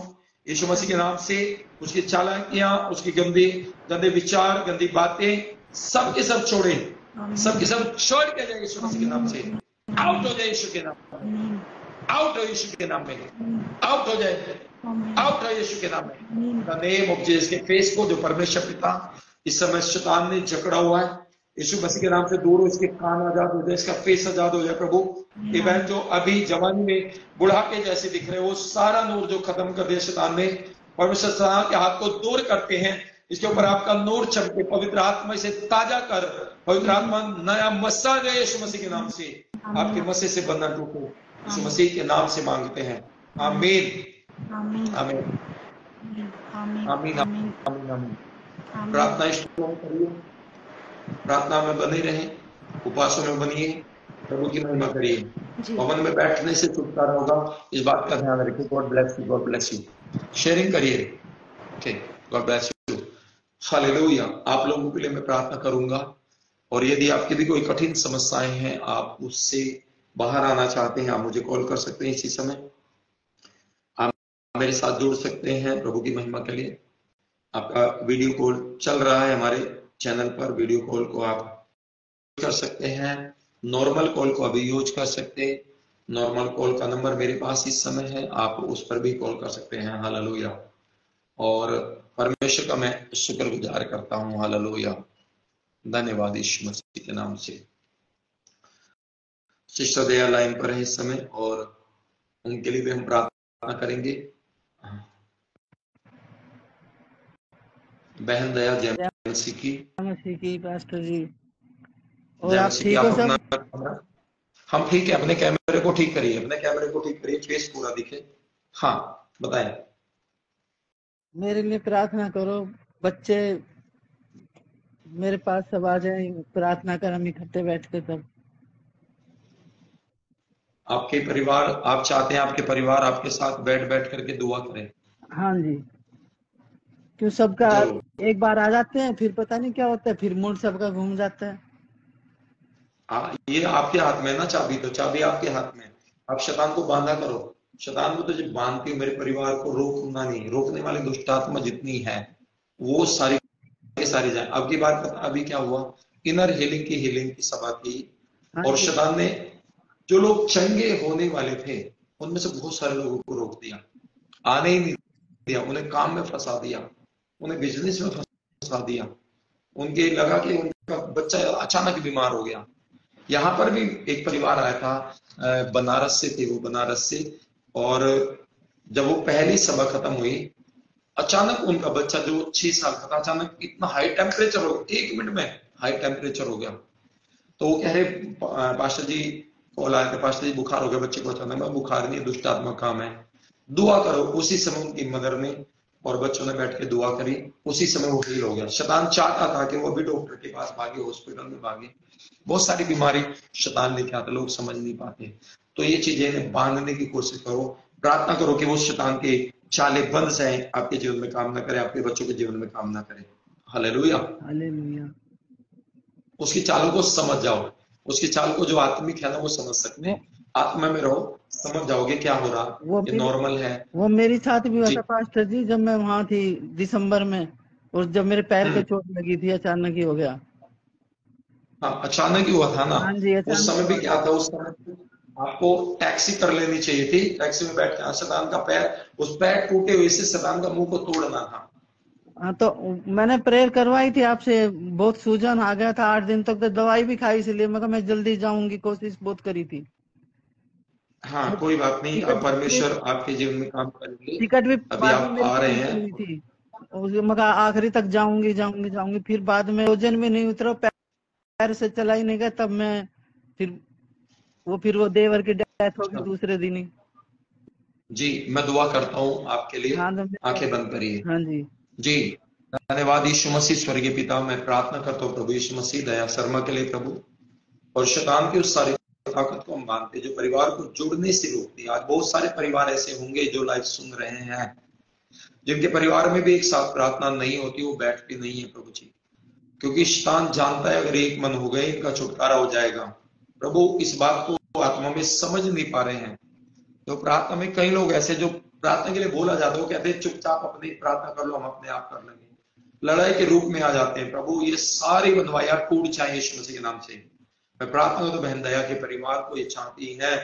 Speaker 1: यीशु मसीह के नाम से। उसकी चालाकियां, उसकी गंदे विचार, गंदी बातें सब के सब छोड़े, सब के सब छोड़ के जाए यीशु मसीह के नाम से। आउट हो जाए यीशु के नाम में, आउट हो यीशु के नाम में, आउट हो जाए, आउट हो यीशु के नाम में। द नेम ऑफ जीसस के फेस को जो परमेश्वर पिता इस समय शैतान ने जकड़ा हुआ है, यीशु मसीह के नाम से दूर हो, इसके कान आजाद हो जाए, इसका फेस आजाद हो जाए। प्रभु ये बहन जो अभी जवानी में बुढ़ापे जैसे दिख रहे हैं, वो सारा नूर जो खत्म कर दिया शैतान ने, परमेश्वर शैतान के हाथ को दूर करते हैं। इसके ऊपर आपका नूर चमके, पवित्र आत्मा इसे ताजा कर, पवित्र आत्मा नया मस्सा दे यीशु मसीह के नाम से। आपके मस्से से बंधन टूटे, यीशु मसीह के नाम से मांगते हैं, आमीन
Speaker 2: आमीन
Speaker 1: आमीन
Speaker 2: आमीन
Speaker 1: आमीन
Speaker 2: आमीन
Speaker 1: आमीन आमीन।
Speaker 2: आमीन।
Speaker 1: प्रार्थना स्ट्रॉन्ग करिए, प्रार्थना में बने रहें, उपासों में बनिए, प्रभु की महिमा करिए।
Speaker 2: जी
Speaker 1: भवन में बैठने से छुटकारा होगा, इस बात का ध्यान रखिए। God bless you, God bless you. Sharing करिए, okay, God bless you, hallelujah. आप लोगों के लिए मैं प्रार्थना करूंगा, और यदि आपकी भी कोई कठिन समस्याएं हैं, आप उससे बाहर आना चाहते हैं, आप मुझे कॉल कर सकते हैं इसी समय। आप मेरे साथ जुड़ सकते हैं प्रभु की महिमा के लिए। आपका वीडियो कॉल चल रहा है हमारे चैनल पर, वीडियो कॉल को आप कर सकते हैं, नॉर्मल कॉल को अभी यूज कर सकते हैं। नॉर्मल कॉल का नंबर मेरे पास इस समय है, आप उस पर भी कॉल कर सकते हैं। हालेलुया। और परमेश्वर का मैं शुक्रगुजार करता हूँ, हालेलुया, धन्यवाद यीशु मसीह के नाम से। सिस्टर दया लाइन पर है इस समय, और उनके लिए भी हम प्रार्थना करेंगे। बहन दया जय मसीह की,
Speaker 3: पास्टर जी। और
Speaker 1: जय
Speaker 3: आप
Speaker 1: मसीह की।
Speaker 3: ठीक
Speaker 1: आप
Speaker 3: हो सब?
Speaker 1: अपना, हम ठीक है, अपने कैमरे को ठीक करिए, अपने कैमरे को ठीक करिए, फेस पूरा दिखे। हाँ बताएं।
Speaker 3: मेरे लिए प्रार्थना करो, बच्चे मेरे पास सब आ जाए, प्रार्थना कर, हम इकट्ठे बैठ के सब।
Speaker 1: आपके परिवार, आप चाहते हैं आपके परिवार आपके साथ बैठ बैठ करके दुआ करें?
Speaker 3: हाँ जी, क्यों सबका
Speaker 1: जरूर।
Speaker 3: एक बार आ जाते हैं, फिर पता नहीं क्या होता है, फिर मूड सबका घूम जाता है।
Speaker 1: ये आपके हाथ में ना चाबी, तो चाबी आपके हाथ में। आप शैतान को बांधा करो, शैतान को तो जब बांधती हो, मेरे परिवार को रोकना नहीं, रोकने वाली दुष्ट आत्मा जितनी है वो सारी सारी जाए। अब की बात अभी क्या हुआ, इनर हीलिंग की सभा थी,
Speaker 3: हाँ
Speaker 1: और
Speaker 3: जी,
Speaker 1: शैतान ने जो लोग चंगे होने वाले थे उनमें से बहुत सारे लोगों को रोक दिया, आने ही नहीं दिया, उन्हें काम में फंसा दिया, उन्हें बिजनेस में फंसा दिया। उनके लगा कि उनका बच्चा अचानक बीमार हो गया। यहाँ पर भी एक परिवार आया था, बनारस से थे वो, बनारस से, और जब वो पहली सभा खत्म हुई, अचानक उनका बच्चा जो 6 साल का था, अचानक इतना हाई टेम्परेचर हो गया, 1 मिनट में हाई टेम्परेचर हो गया। तो वो कह रहे पास्टर जी, कॉल आया था, पास्टर जी बुखार हो गया बच्चे को अचानक। मैं बुखार नहीं, दुष्ट आत्मा काम है, दुआ करो। उसी समय उनकी मदर ने और बच्चों ने बैठ के दुआ करी, उसी समय वो हील हो गया। शैतान चाहता था कि वो भी डॉक्टर के पास भागे, हॉस्पिटल में भागे, बहुत सारी बीमारी शैतान लेके आता, लोग समझ नहीं पाते। तो ये चीजें बांधने की कोशिश करो, प्रार्थना करो कि वो शैतान के चाले बंद जाए, आपके जीवन में काम ना करे, आपके बच्चों के जीवन में काम ना करे। हालेलुया।
Speaker 3: हालेलुया।
Speaker 1: उसकी चालों को समझ जाओ, उसकी चाल को जो आत्मिक है ना वो समझ सकते
Speaker 3: वो
Speaker 1: हैं। आत्मा में रहो, समझ जाओगे क्या हो रहा,
Speaker 3: वो
Speaker 1: ये
Speaker 3: मेरी
Speaker 1: नॉर्मल है।
Speaker 3: वो मेरी साथ भी हुआ
Speaker 1: जी।
Speaker 3: था पास्टर जी, जब मैं वहां थी दिसंबर में, और जब मेरे पैर पे
Speaker 1: हम्म।
Speaker 3: चोट लगी थी, अचानक ही हो गया।
Speaker 1: हाँ, अचानक ही हुआ था ना।
Speaker 3: हाँ जी,
Speaker 1: उस
Speaker 3: अचानक
Speaker 1: समय भी
Speaker 3: हुआ
Speaker 1: क्या
Speaker 3: था।
Speaker 1: था, उस समय आपको टैक्सी कर लेनी चाहिए थी, टैक्सी में बैठ के शैतान का पैर, उस पैर टूटे हुए से शैतान का मुंह को तोड़ना था।
Speaker 3: हाँ, तो मैंने प्रेयर करवाई थी आपसे, बहुत सूजन आ गया था, 8 दिन तक तो दवाई भी खाई, इसलिए मैं जल्दी जाऊंगी, कोशिश बहुत करी थी।
Speaker 1: हाँ
Speaker 3: और
Speaker 1: कोई बात नहीं, अब
Speaker 3: टिकट भी
Speaker 1: परमेश्वर आपके जीवन में काम करेंगे।
Speaker 3: टिकट भी
Speaker 1: अभी
Speaker 3: बाद में
Speaker 1: आप
Speaker 3: मेरी
Speaker 1: आ रहे
Speaker 3: कैंसिल हुई
Speaker 1: हैं।
Speaker 3: थी। मैं आखिरी तक जाऊंगी जाऊंगी जाऊंगी, फिर बाद में वजन भी नहीं उतरा, पैर से चला ही नहीं गया, तब मैं फिर वो देवर की डेथ हो गई दूसरे दिन ही।
Speaker 1: जी, मैं दुआ करता हूँ आपके लिए।
Speaker 3: हाँ तो
Speaker 1: आंखें बंद करिए।
Speaker 3: हाँ जी।
Speaker 1: जी, धन्यवाद यीशु मसीह। स्वर्गीय पिता, मैं प्रार्थना करता हूँ प्रभु यीशु मसीह दया शर्मा के लिए प्रभु, और शैतान की उस सारी ताकत को हम मानते हैं जो परिवार को जुड़ने से रोकती है। आज बहुत सारे परिवार ऐसे होंगे जो लाइव सुन रहे हैं, जिनके परिवार में भी एक साथ प्रार्थना नहीं होती, वो बैठती नहीं है प्रभु जी, क्योंकि शैतान जानता है अगर एक मन हो गए इनका छुटकारा हो जाएगा। प्रभु इस बात को आत्मा में समझ नहीं पा रहे हैं। तो प्रार्थना में कई लोग ऐसे जो प्रार्थना के लिए बोला जाता है वो कहते हैं चुपचाप अपनी प्रार्थना कर लो, हम अपने आप कर लेंगे, लड़ाई के रूप में आ जाते हैं। प्रभु ये सारी बंधवाइयां टूट जाए यीशु मसीह के नाम से। मैं प्रार्थना करता हूं बहन दया के परिवार को ये चाहती है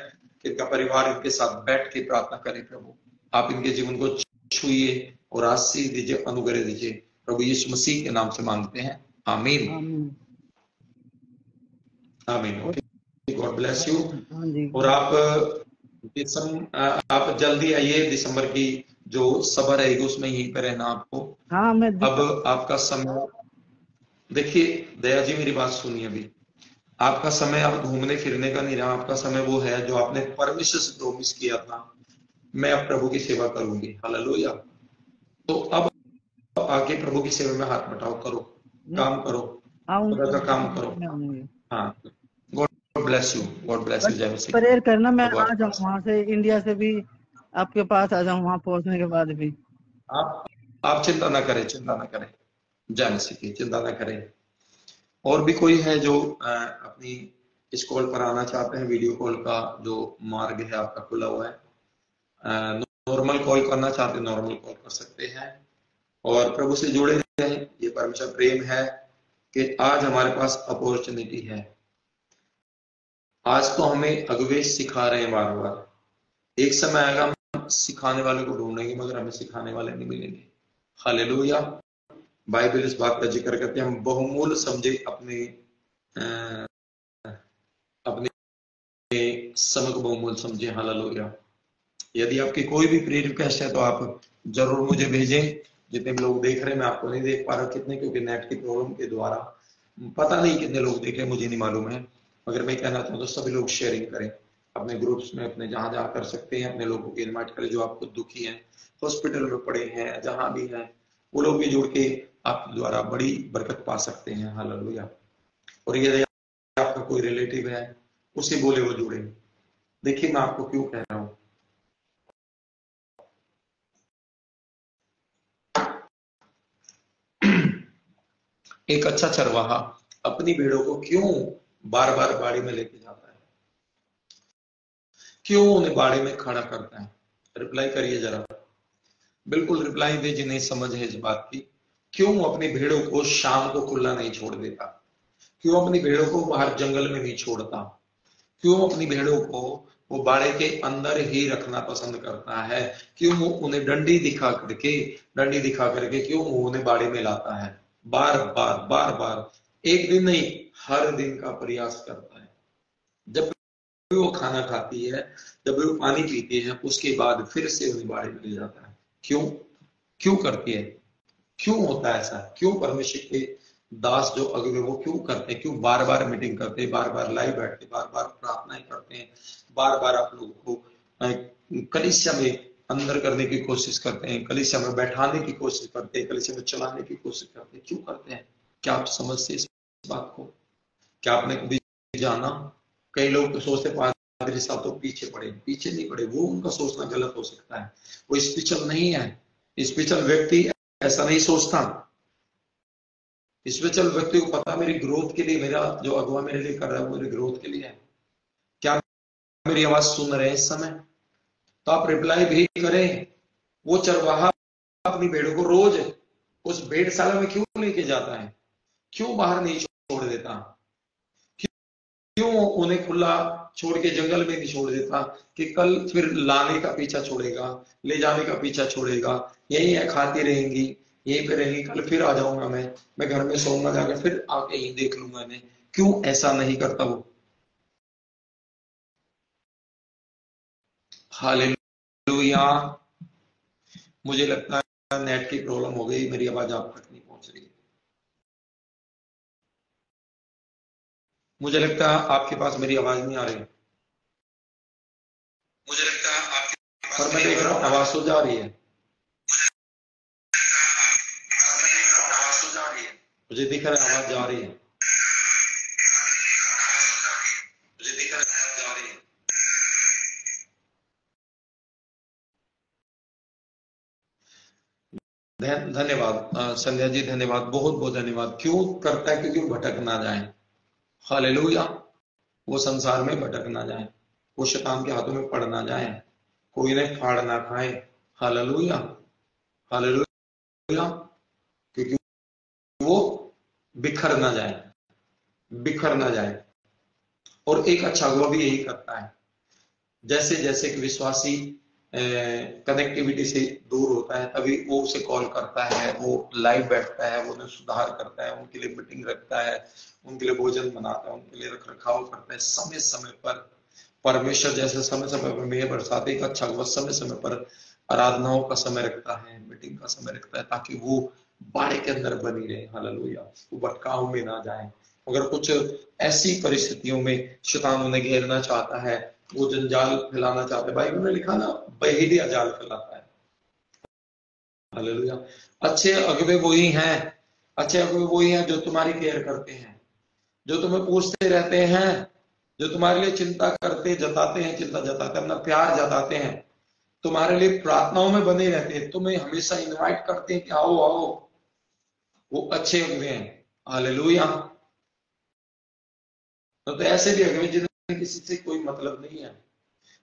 Speaker 1: कि इनका परिवार इनके साथ बैठ के प्रार्थना करे। प्रभु आप इनके जीवन को छुइए और आशीष दीजिए, अनुग्रह दीजिए। प्रभु यीशु मसीह के नाम से मांगते हैं, आमीन
Speaker 3: आमीन।
Speaker 1: आमीन। Okay, God bless you.
Speaker 3: हाँ जी।
Speaker 1: और आप जल्दी आइए, दिसंबर की जो सभा रहेगी उसमें यहीं पे रहना आपको।
Speaker 3: हाँ मैं
Speaker 1: अब आपका समय देखिए, दया जी मेरी बात सुनिए। अभी आपका समय अब घूमने फिरने का नहीं रहा, आपका समय वो है जो आपने परमेश्वर से प्रॉमिस किया था, मैं अब प्रभु की सेवा करूंगी। हालेलुया। तो अब आके प्रभु की सेवा में हाथ बटाओ, करो, काम करो,
Speaker 3: आऊंगा,
Speaker 1: खुदा का काम करो।
Speaker 3: आऊंगी।
Speaker 1: हाँ, God bless you, God bless
Speaker 3: बस
Speaker 1: यू। जय मसीह।
Speaker 3: प्रेयर करना, मैं
Speaker 1: प्रभु
Speaker 3: आ
Speaker 1: आपके
Speaker 3: जाऊँ
Speaker 1: पास
Speaker 3: वहां से, इंडिया से भी आपके पास आ जाऊँ वहां पहुंचने के बाद भी।
Speaker 1: आप आप चिंता ना करें, चिंता ना करें। जय मसीह की, चिंता ना करें। और भी कोई है जो अपनी इस कॉल पर आना चाहते हैं? वीडियो कॉल का जो मार्ग है आपका खुला हुआ है। नॉर्मल कॉल करना चाहते हैं, नॉर्मल कॉल कर सकते हैं और प्रभु से जुड़े रहें। ये परमेश्वर प्रेम है कि आज हमारे पास अपॉर्चुनिटी है। आज तो हमें अगुवे सिखा रहे हैं बार बार। एक समय आएगा हम सिखाने वाले को ढूंढेंगे, मगर हमें सिखाने वाले नहीं मिलेंगे। हालेलुया। बाइबल इस बात का जिक्र करते हैं, हम बहुमूल्य समझे अपने अपने समय को बहुमूल्य समझे। हालेलुया। यदि आपकी कोई भी प्रेयर रिक्वेस्ट है तो आप जरूर मुझे भेजें। जितने भी लोग देख रहे हैं, मैं आपको नहीं देख पा रहा कितने, क्योंकि नेट की प्रॉब्लम के द्वारा पता नहीं कितने लोग देख रहे हैं, मुझे नहीं मालूम है। मगर मैं कहना चाहता हूँ सभी लोग शेयरिंग करें अपने ग्रुप्स में, अपने जहां जहां कर सकते हैं अपने लोगों को इनवाइट करें जो आपको दुखी हैं, हॉस्पिटल में पड़े हैं, जहां भी हैं, वो लोग भी जुड़ के आपके द्वारा बड़ी बरकत पा सकते हैं। हालेलुया। और यदि आपका कोई रिलेटिव है, उसे बोले वो जुड़े। देखिए मैं आपको क्यों कह रहा हूं, एक अच्छा चरवाहा अपनी भेड़ों को क्यों बार बार बाड़ी में लेके जाता है, क्यों उन्हें बाड़ी में खड़ा करता है? रिप्लाई करिए जरा, बिल्कुल रिप्लाई दे जिन्हें समझ है इस बात की। क्यों अपनी भेड़ों को शाम को खुला नहीं छोड़ देता? क्यों अपनी भेड़ों को बाहर जंगल में नहीं छोड़ता? क्यों अपनी भेड़ों को वो बाड़े के अंदर ही रखना पसंद करता है? क्यों वो उन्हें डंडी दिखा करके क्यों वो उन्हें बाड़े में लाता है? बार बार बार बार, एक दिन नहीं, हर दिन का प्रयास करता है। जब भी वो खाना खाती है, जब भी वो पानी पीती है, उसके बाद फिर से उन्हें बाड़े में ले जाता है। क्यों? क्यों करती है? क्यों होता है ऐसा? क्यों परमेश्वर के दास जो अगुवे वो क्यों करते हैं? क्यों बार बार मीटिंग करते हैं, बार बार लाइव बैठते, बार बार प्रार्थनाएं करते हैं, बार बार आप लोगों को कलीसिया में अंदर करने की कोशिश करते हैं, कलीसिया में बैठाने की कोशिश करते हैं, कलीसिया में चलाने की कोशिश करते हैं? क्यों करते हैं? क्या आप समझते इस बात को? क्या आपने कभी जाना? कई लोग तो सोचते पादरी साहब तो पीछे पड़े, पीछे नहीं पड़े। वो उनका सोचना गलत हो सकता है, वो स्पिरिचुअल नहीं है। स्पिरिचुअल व्यक्ति ऐसा नहीं सोचता। स्पिरिचुअल व्यक्ति को पता मेरी ग्रोथ के लिए, मेरा जो अगुवा मेरे लिए कर रहा है वो मेरी ग्रोथ के लिए है। क्या मेरी आवाज सुन रहे हैं इस समय? तो आप रिप्लाई भी करें। वो चरवाहा अपनी भेड़ों को रोज उस भेड़शाला में क्यों लेके जाता है? क्यों बाहर नहीं छोड़ देता? क्यों उन्हें खुला छोड़ के जंगल में नहीं छोड़ देता कि कल फिर लाने का पीछा छोड़ेगा, ले जाने का पीछा छोड़ेगा, यही है, खाती रहेंगी, यहीं पे रहेंगी, कल फिर आ जाऊंगा मैं घर में सोऊंगा, जाकर फिर आके यहीं देख लूंगा इन्हें। क्यों ऐसा नहीं करता वो? हालेलुया। मुझे लगता है नेट की प्रॉब्लम हो गई, मेरी आवाज आप तक नहीं पहुंच रही है। मुझे लगता है आपके पास मेरी आवाज नहीं आ रही। मुझे लगता है आपके और मैं देख रहा हूँ आवाज तो जा रही है, मुझे दिख रहा है आवाज जा रही है, धन्यवाद संध्या जी, धन्यवाद, बहुत बहुत धन्यवाद। क्यों करता है? क्योंकि वो भटक ना जाए। हालेलुया। वो संसार में भटक ना जाए, वो शैतान के हाथों में पड़ ना जाए, कोई ने फाड़ ना खाए। Hallelujah, hallelujah. क्योंकि वो बिखर ना जाए, बिखर ना जाए। और एक अच्छा अगुआ भी यही करता है। जैसे जैसे कि विश्वासी कनेक्टिविटी से दूर होता है, तभी वो उसे कॉल करता है, वो लाइव बैठता है, वो उन्हें सुधार करता है, उनके लिए मीटिंग रखता है, उनके लिए भोजन बनाता है, उनके लिए रख रखाव करता है। समय समय पर परमेश्वर जैसे समय समय पर मेघ बरसाते, एक अच्छा अगुआ समय समय पर आराधनाओं का समय रखता है, मीटिंग का समय रखता है, ताकि वो बाड़े के अंदर बनी रहे। हालेलुया, वो भटकाव में ना जाए। अगर कुछ ऐसी परिस्थितियों में शैतान उन्हें घेरना चाहता है, वो जंजाल फैलाना चाहते हैं, बाइबल में लिखा ना, बहेलिया जाल फैलाता है। हालेलुया। अच्छे अगुवे वही हैं, अच्छे अगुवे वही हैं जो तुम्हारी केयर करते हैं, जो तुम्हें पूछते रहते हैं, जो तुम्हारे लिए चिंता करते जताते हैं, चिंता जताते हैं, अपना प्यार जताते हैं, तुम्हारे लिए प्रार्थनाओं में बने रहते हैं, तुम्हें हमेशा इनवाइट करते हैं कि आओ आओ। वो अच्छे अगुवे हैं। हालेलुया। तो ऐसे भी अगुवे जिन्हें किसी से कोई मतलब नहीं है,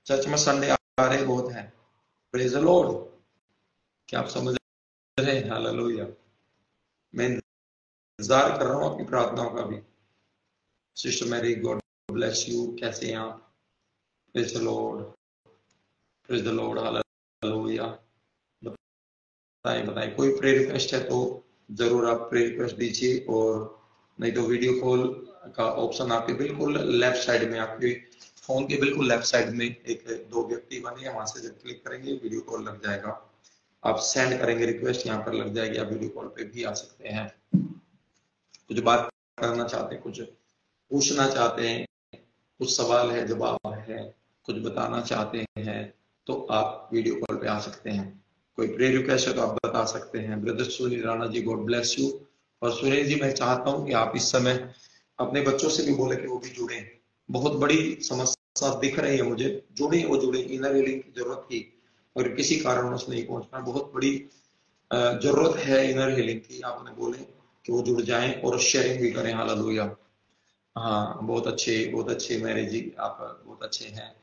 Speaker 1: चर्च में संडे आ रहे बहुत है। Praise the Lord. क्या आप समझ रहे हैं? हालेलुया। मैं इंतजार कर रहा हूं आपकी प्रार्थनाओं का भी। Sister Mary, God bless you. कैसे हैं आप? Praise the Lord, praise the Lord. Hallelujah. बताएं बताएं, कोई प्रेयर रिक्वेस्ट है तो जरूर आप प्रेयर रिक्वेस्ट दीजिए, और नहीं तो वीडियो कॉल का ऑप्शन आपके बिल्कुल लेफ्ट साइड में, आपके फोन के बिल्कुल लेफ्ट साइड में एक दो व्यक्ति बने हैं, वहां से जब क्लिक करेंगे वीडियो कॉल लग जाएगा। आप सेंड करेंगे रिक्वेस्ट, यहाँ पर लग जाएगी, आप वीडियो कॉल पे भी आ सकते हैं। कुछ बात करना चाहते हैं, कुछ पूछना चाहते हैं, कुछ सवाल है, जवाब है, कुछ बताना चाहते हैं, तो आप वीडियो कॉल पे आ सकते हैं। कोई प्रेयर रिक्वेस्ट है तो आप बता सकते हैं। Brother Sunil Rana ji, God bless you. और सुनील जी, मैं चाहता हूं कि आप इस समय अपने बच्चों से भी बोले कि वो भी जुड़े। बहुत बड़ी समस्या दिख रही है मुझे, जुड़े, वो जुड़े। इनर हीलिंग की जरूरत थी और किसी कारणवश नहीं पहुंच पाए। बहुत बड़ी जरूरत है इनर हीलिंग की। आप उन्हें बोले कि वो जुड़ जाएं और शेयरिंग भी करें। हालेलुया। हाँ, बहुत अच्छे मैरिज जी, आप बहुत अच्छे हैं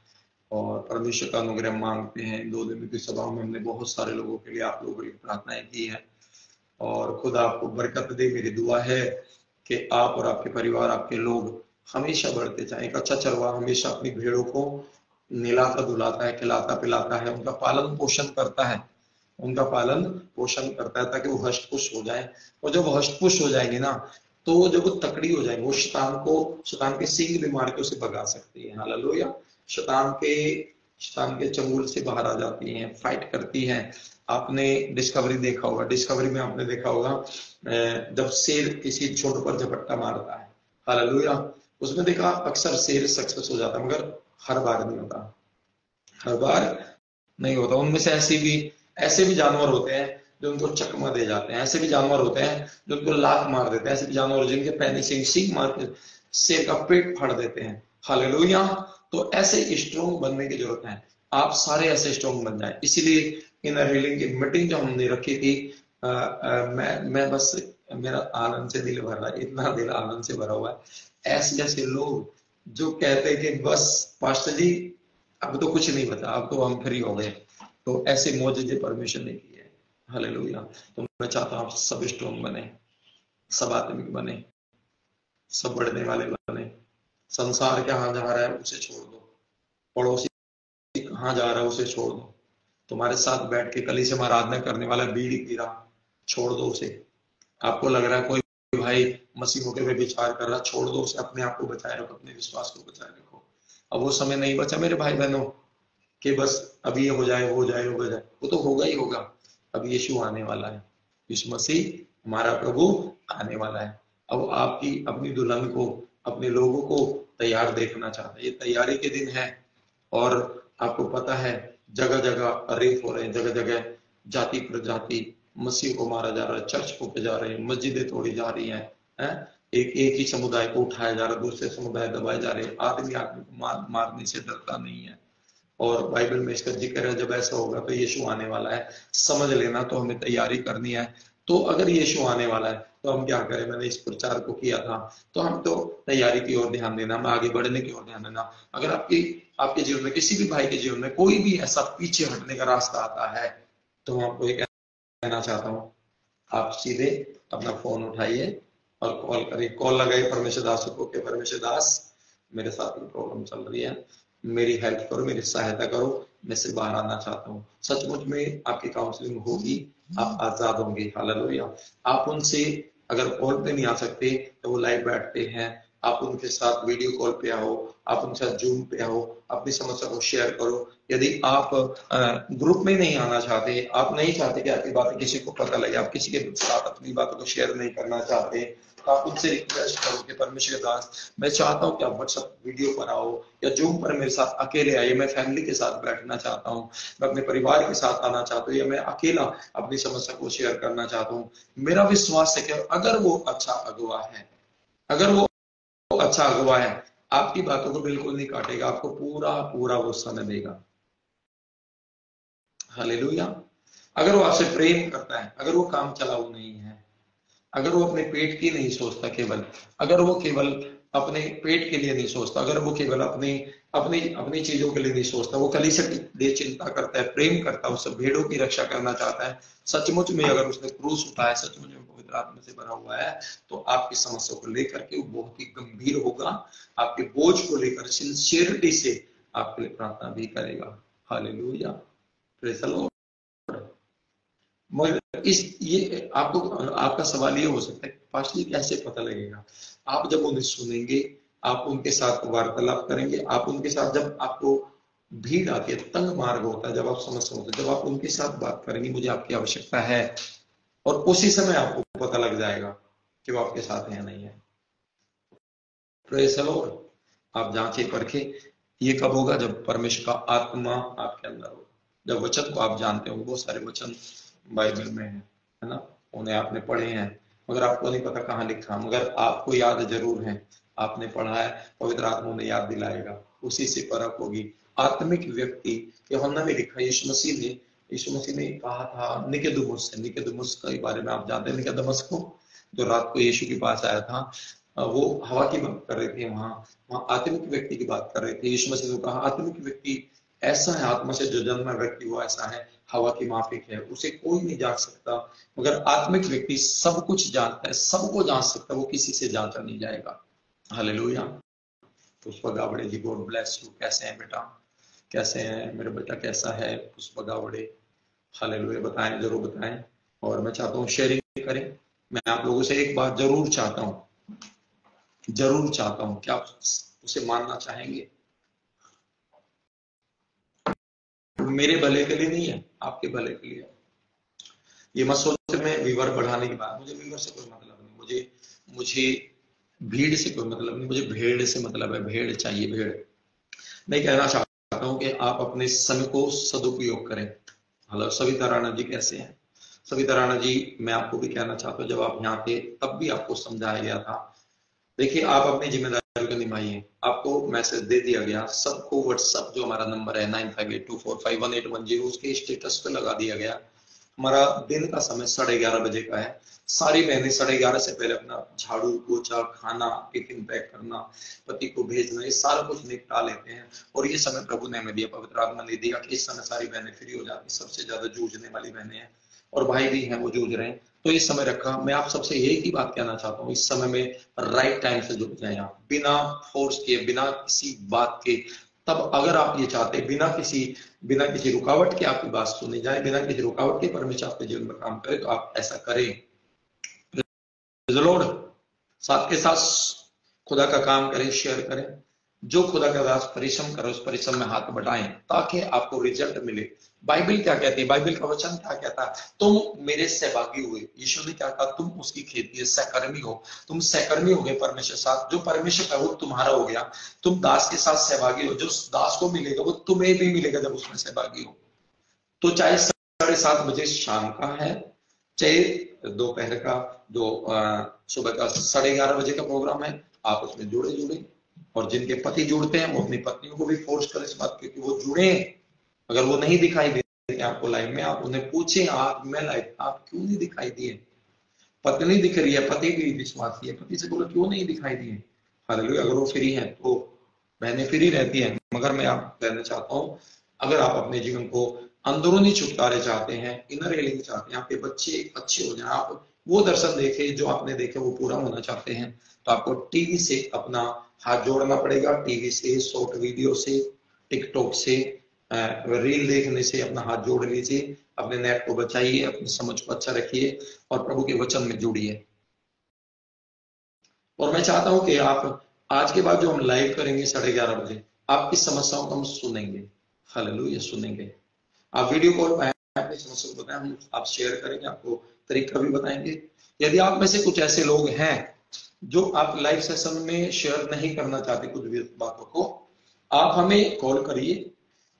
Speaker 1: और परमेश्वर का अनुग्रह मांगते हैं। 2 दिन की सभाओं में हमने बहुत सारे लोगों के लिए, आप लोगों के लिए प्रार्थनाएं की हैं, और खुदा आपको बरकत दे। मेरी दुआ है कि आप और आपके परिवार, आपके लोग हमेशा बढ़ते जाएं। एक अच्छा चरवाहा हमेशा अपनी भेड़ों को नहलाता धुलाता है, खिलाता पिलाता है, उनका पालन पोषण करता है, उनका पालन पोषण करता है, ताकि वो हष्ट पुष्ट हो जाए। और जब वो हष्ट पुष्ट हो जाएंगे ना, तो जब वो तकड़ी हो जाएंगे, वो शैतान के सींग भी मार के उसे भगा सकती है। हालेलुया। शैतान के चंगुल से बाहर आ जाती हैं, फाइट करती हैं। आपने डिस्कवरी देखा होगा, डिस्कवरी में आपने देखा होगा जब शेर किसी झुंड पर झपट्टा मारता है, हालेलुया, उसमें देखा अक्सर शेर सक्सेस हो जाता है, मगर हर बार नहीं होता, हर बार नहीं होता। उनमें से ऐसे भी जानवर होते हैं जो उनको चकमा दे जाते हैं, ऐसे भी जानवर होते हैं जो उनको लात मार देते हैं, ऐसे भी जानवर जिनके पैनी से सींग मार के शेर का पेट फाड़ देते हैं। हालेलुया। तो ऐसे स्ट्रॉन्ग बनने की जरूरत है। आप सारे ऐसे स्ट्रॉन्ग बन जाए। इसीलिए इनर हीलिंग की मीटिंग जो हमने रखी थी, मैं बस, मेरा आनंद से दिल भर रहा है, इतना दिल आनंद से भरा हुआ है। ऐसे ऐसे लोग जो कहते हैं कि बस पास्टर जी अब तो कुछ नहीं बचा, अब तो हम फ्री हो गए, तो ऐसे मौजूदे परमेश्वर ने किए। हालेलुया। तो मैं चाहता हूँ आप सब स्ट्रॉन्ग बने, सब आत्मिक बने, सब बढ़ने वाले बने। संसार कहाँ जा रहा है उसे छोड़ दो, पड़ोसी कहाँ जा रहा है उसे छोड़ दो, तुम्हारे साथ बैठ के कलीसिया में आराधना करने वाला बीड़ी पी रहा, छोड़ दो उसे। आपको लग रहा है कोई भाई मसीह होकर पे विचार कर रहा, छोड़ दो उसे। अपने आप को बचाए रखो, अपने विश्वास को बचाए रखो। अब वो समय नहीं बचा मेरे भाई बहनों कि बस अभी ये हो जाए, हो जाए, हो जाए। वो तो होगा ही होगा। अब यीशु आने वाला है, यीशु मसीह हमारा प्रभु आने वाला है। अब आपकी अपनी दुल्हन को, अपने लोगों को तैयार देखना चाहता है। ये तैयारी के दिन है, और आपको पता है जगह जगह रेप हो रहे हैं, जगह जगह जाति प्रजाति मसीह को मारा जा रहा है, चर्च को जा रहे हैं, मस्जिदें तोड़ी जा रही हैं, एक ही समुदाय को उठाया जा रहा है, दूसरे समुदाय दबाए जा रहे हैं, आदमी आदमी को मारने से डरता नहीं है। और बाइबल में इसका जिक्र है जब ऐसा होगा तो यीशु आने वाला है, समझ लेना। तो हमें तैयारी करनी है। तो अगर यीशु आने वाला है तो हम क्या करें? मैंने इस प्रचार को किया था, तो हम तो तैयारी की ओर ध्यान देना, मैं आगे बढ़ने की ओर ध्यान देना। अगर आपके जीवन में, किसी भी भाई के जीवन में कोई भी ऐसा पीछे हटने का रास्ता आता है, तो मैं आपको एक कहना चाहता हूँ, आप सीधे अपना फोन उठाइए और कॉल करिए। कॉल लगाइए परमेश्वर दास को कि परमेश्वर दास, मेरे साथ ये प्रॉब्लम चल रही है, मेरी हेल्प करो, मेरी सहायता करो, मैं से बाहर आना चाहता हूँ। सचमुच में आपकी काउंसलिंग होगी, आप आजाद होंगे। हालेलुया। आप उनसे अगर कॉल पे नहीं आ सकते तो वो लाइव बैठते हैं, आप उनके साथ वीडियो कॉल पे आओ, आप उनके साथ जूम पे आओ, अपनी समस्या को शेयर करो। यदि आप ग्रुप में नहीं आना चाहते, आप नहीं चाहते कि आपकी बातें किसी को पता लगे, आप किसी के साथ अपनी बातों को शेयर नहीं करना चाहते, तो आप उनसे रिक्वेस्ट करो कि परमेश्वर दास, मैं चाहता हूं कि आप व्हाट्सएप वीडियो पर आओ या जूम पर मेरे साथ अकेले आइए, मैं फैमिली के साथ बैठना चाहता हूँ, मैं अपने परिवार के साथ आना चाहता हूँ, या मैं अकेला अपनी समस्या को शेयर करना चाहता हूँ। मेरा विश्वास है कि अगर वो अच्छा अगुवा है, अगर वो अच्छा अगुवा है, आपकी बातों को बिल्कुल नहीं काटेगा, आपको पूरा पूरा वो समय देगा। हालेलुया। अगर वो आपसे प्रेम करता है, अगर वो काम चलाऊ नहीं है, अगर वो अपने पेट की नहीं सोचता केवल, अगर वो केवल अपने पेट के लिए नहीं सोचता, अगर वो केवल अपनी अपनी अपनी चीजों के लिए नहीं सोचता, वो कलीसिया के लिए चिंता करता है, प्रेम करता है, उससे भेड़ों की रक्षा करना चाहता है, सचमुच में अगर उसने क्रूस उठाया, सचमुच में पवित्र आत्मा से भरा हुआ है, तो आपकी समस्या को लेकर के वो बहुत ही गंभीर होगा, आपके बोझ को लेकर सिंसियरिटी से आपके लिए प्रार्थना भी करेगा। हालेलुया। Praise the Lord. मगर ये आपको, आपका सवाल ये हो सकता है, पास्टर कैसे पता लगेगा? आप जब उन्हें सुनेंगे, आप उनके साथ वार्तालाप करेंगे, आप उनके साथ, जब आपको भीड़ आती है, तंग मार्ग होता है, जब आप समस्या होते हैं, जब आप उनके साथ बात करेंगे, मुझे आपकी आवश्यकता है, और उसी समय आपको पता लग जाएगा कि वो आपके साथ है या नहीं है। Praise the Lord. आप जांचे परखे। ये कब होगा? जब परमेश्वर का आत्मा आपके अंदर होगा, जब वचन को आप जानते हो। बहुत सारे वचन बाइबल में है ना, उन्हें आपने पढ़े हैं, मगर आपको नहीं पता कहाँ लिखा, मगर आपको याद जरूर है, आपने पढ़ा है, पवित्र आत्मा ने याद दिलाएगा, उसी से परख होगी। आत्मिक व्यक्ति, यूहन्ना में लिखा, यीशु मसीह ने कहा था निकोदेमुस से, निकोदेमुस के बारे में आप जानते हैं, निकोदेमुस को, जो रात को यीशु के पास आया था, वो हवा की बात कर रहे थे, वहां आत्मिक व्यक्ति की बात कर रहे थे। यीशु मसीह ने कहा आत्मिक व्यक्ति ऐसा है, आत्मा से जो जन्मा व्यक्ति वो ऐसा है, हवा की माफिक है, उसे कोई नहीं जान सकता, मगर आत्मिक व्यक्ति सब कुछ जानता है, सबको जान सकता है, वो किसी से जांचा नहीं जाएगा। Hallelujah. Pushpa Gawade ji, God bless you. कैसे हैं बेटा? कैसे हैं मेरा बेटा? कैसा है पुष्पा गावड़े? हालेलुया। बताएं, जरूर बताएं। और मैं चाहता हूँ शेयरिंग करें। मैं आप लोगों से एक बात जरूर चाहता हूँ, क्या आप उसे मानना चाहेंगे? मेरे भले के लिए नहीं है, आपके भले के लिए। ये मत सोचो मैं व्यूअर बढ़ाने की बात, मुझे व्यूअर से कोई मतलब नहीं, मुझे भीड़ से कोई मतलब नहीं, मुझे भेड़ से मतलब है, भेड़ चाहिए, भेड़। मैं कहना चाहता हूँ कि आप अपने समय को सदुपयोग करें। हेलो सविता राणा जी, कैसे हैं? सविता राणा जी, मैं आपको भी कहना चाहता हूँ, जब आप यहाँ थे तब भी आपको समझाया गया था। देखिए, आप अपनी जिम्मेदारी को निभाइए। आपको मैसेज दे दिया गया, सबको व्हाट्सएप जो हमारा नंबर है 9582451810, उसके स्टेटस पे लगा दिया गया। हमारा दिन का समय 11:30 बजे का है। सारी बहनें 11:30 से पहले अपना झाड़ू पोछा, खाना, टिफिन पैक करना, पति को भेजना, ये सारा कुछ निपटा लेते हैं। और ये समय प्रभु ने हमें दिया, पवित्र आत्मा ने दिया कि इस समय सारी बहनें फ्री हो जाती। सबसे ज्यादा जूझने वाली बहनें हैं, और भाई भी हैं, वो जूझ रहे हैं। तो इस समय रखा। मैं आप सबसे एक ही बात कहना चाहता हूँ, इस समय में राइट टाइम से जुड़ जाए आप, बिना फोर्स किए, बिना किसी बात के। तब अगर आप ये चाहते हैं बिना किसी रुकावट के आपकी बात सुनी जाए, बिना किसी रुकावट के परमेश्वर आपके जीवन में काम करे, तो आप ऐसा करें। लॉर्ड, साथ के साथ खुदा का काम करें, शेयर करें। जो खुदा का दास परिश्रम करे उस परिश्रम में हाथ बढ़ाएं ताकि आपको रिजल्ट मिले। बाइबल क्या कहती है, बाइबल का वचन क्या कहता है, तुम मेरे सहभागी हुए। यीशु ने क्या कहा, तुम उसकी खेती है, सहकर्मी हो। तुम सहकर्मी हो गए परमेश्वर के साथ, जो परमेश्वर है वो तुम्हारा हो गया। तुम दास के साथ सहभागी हो, जो दास को मिलेगा वो तुम्हें भी मिलेगा जब उसमें सहभागी हो। तो चाहे 7:30 बजे शाम का है, चाहे दोपहर का, जो सुबह का 11:30 बजे का प्रोग्राम है, आप उसमें जुड़े। और जिनके पति जुड़ते हैं वो अपनी पत्नियों को भी फोर्स करें इस बात के कि वो जुड़े। अगर वो नहीं दिखाई देते आपको लाइव में, आप उन्हें पूछें, आप मैं लाइव आप क्यों नहीं दिखाई दिए। पत्नी दिख रही है, पति भी विश्वासी है, पति से बोलो क्यों नहीं दिखाई दिए। हालेलुया। अगर वो फ्री है तो बहनें फ्री रहती हैं, मगर मैं आप कहना चाहता हूँ, अगर आप अपने जीवन को अंदरूनी छुटकारे चाहते हैं, इनर हीलिंग चाहते हैं, आपके बच्चे अच्छे हो जाए, आप वो दर्शन देखे जो आपने देखे वो पूरा होना चाहते हैं, तो आपको टीवी से अपना हाथ जोड़ना पड़ेगा। टीवी से, शॉर्ट वीडियो से, टिकटॉक से, रील देखने से अपना हाथ जोड़ लीजिए। अपने नेट को बचाइए, अपनी समझ को अच्छा रखिए और प्रभु के वचन में जुड़िए। और मैं चाहता हूं कि आप आज के बाद जो हम लाइव करेंगे 11:30 बजे, आपकी समस्याओं को हम सुनेंगे। हालेलुया, सुनेंगे। आप वीडियो कॉल पर अपनी समस्या को बताएं, हम आप शेयर करेंगे, आपको तरीका भी बताएंगे। यदि आप में से कुछ ऐसे लोग हैं जो आप लाइव सेशन में शेयर नहीं करना चाहते कुछ भी बातों को, आप हमें कॉल करिए।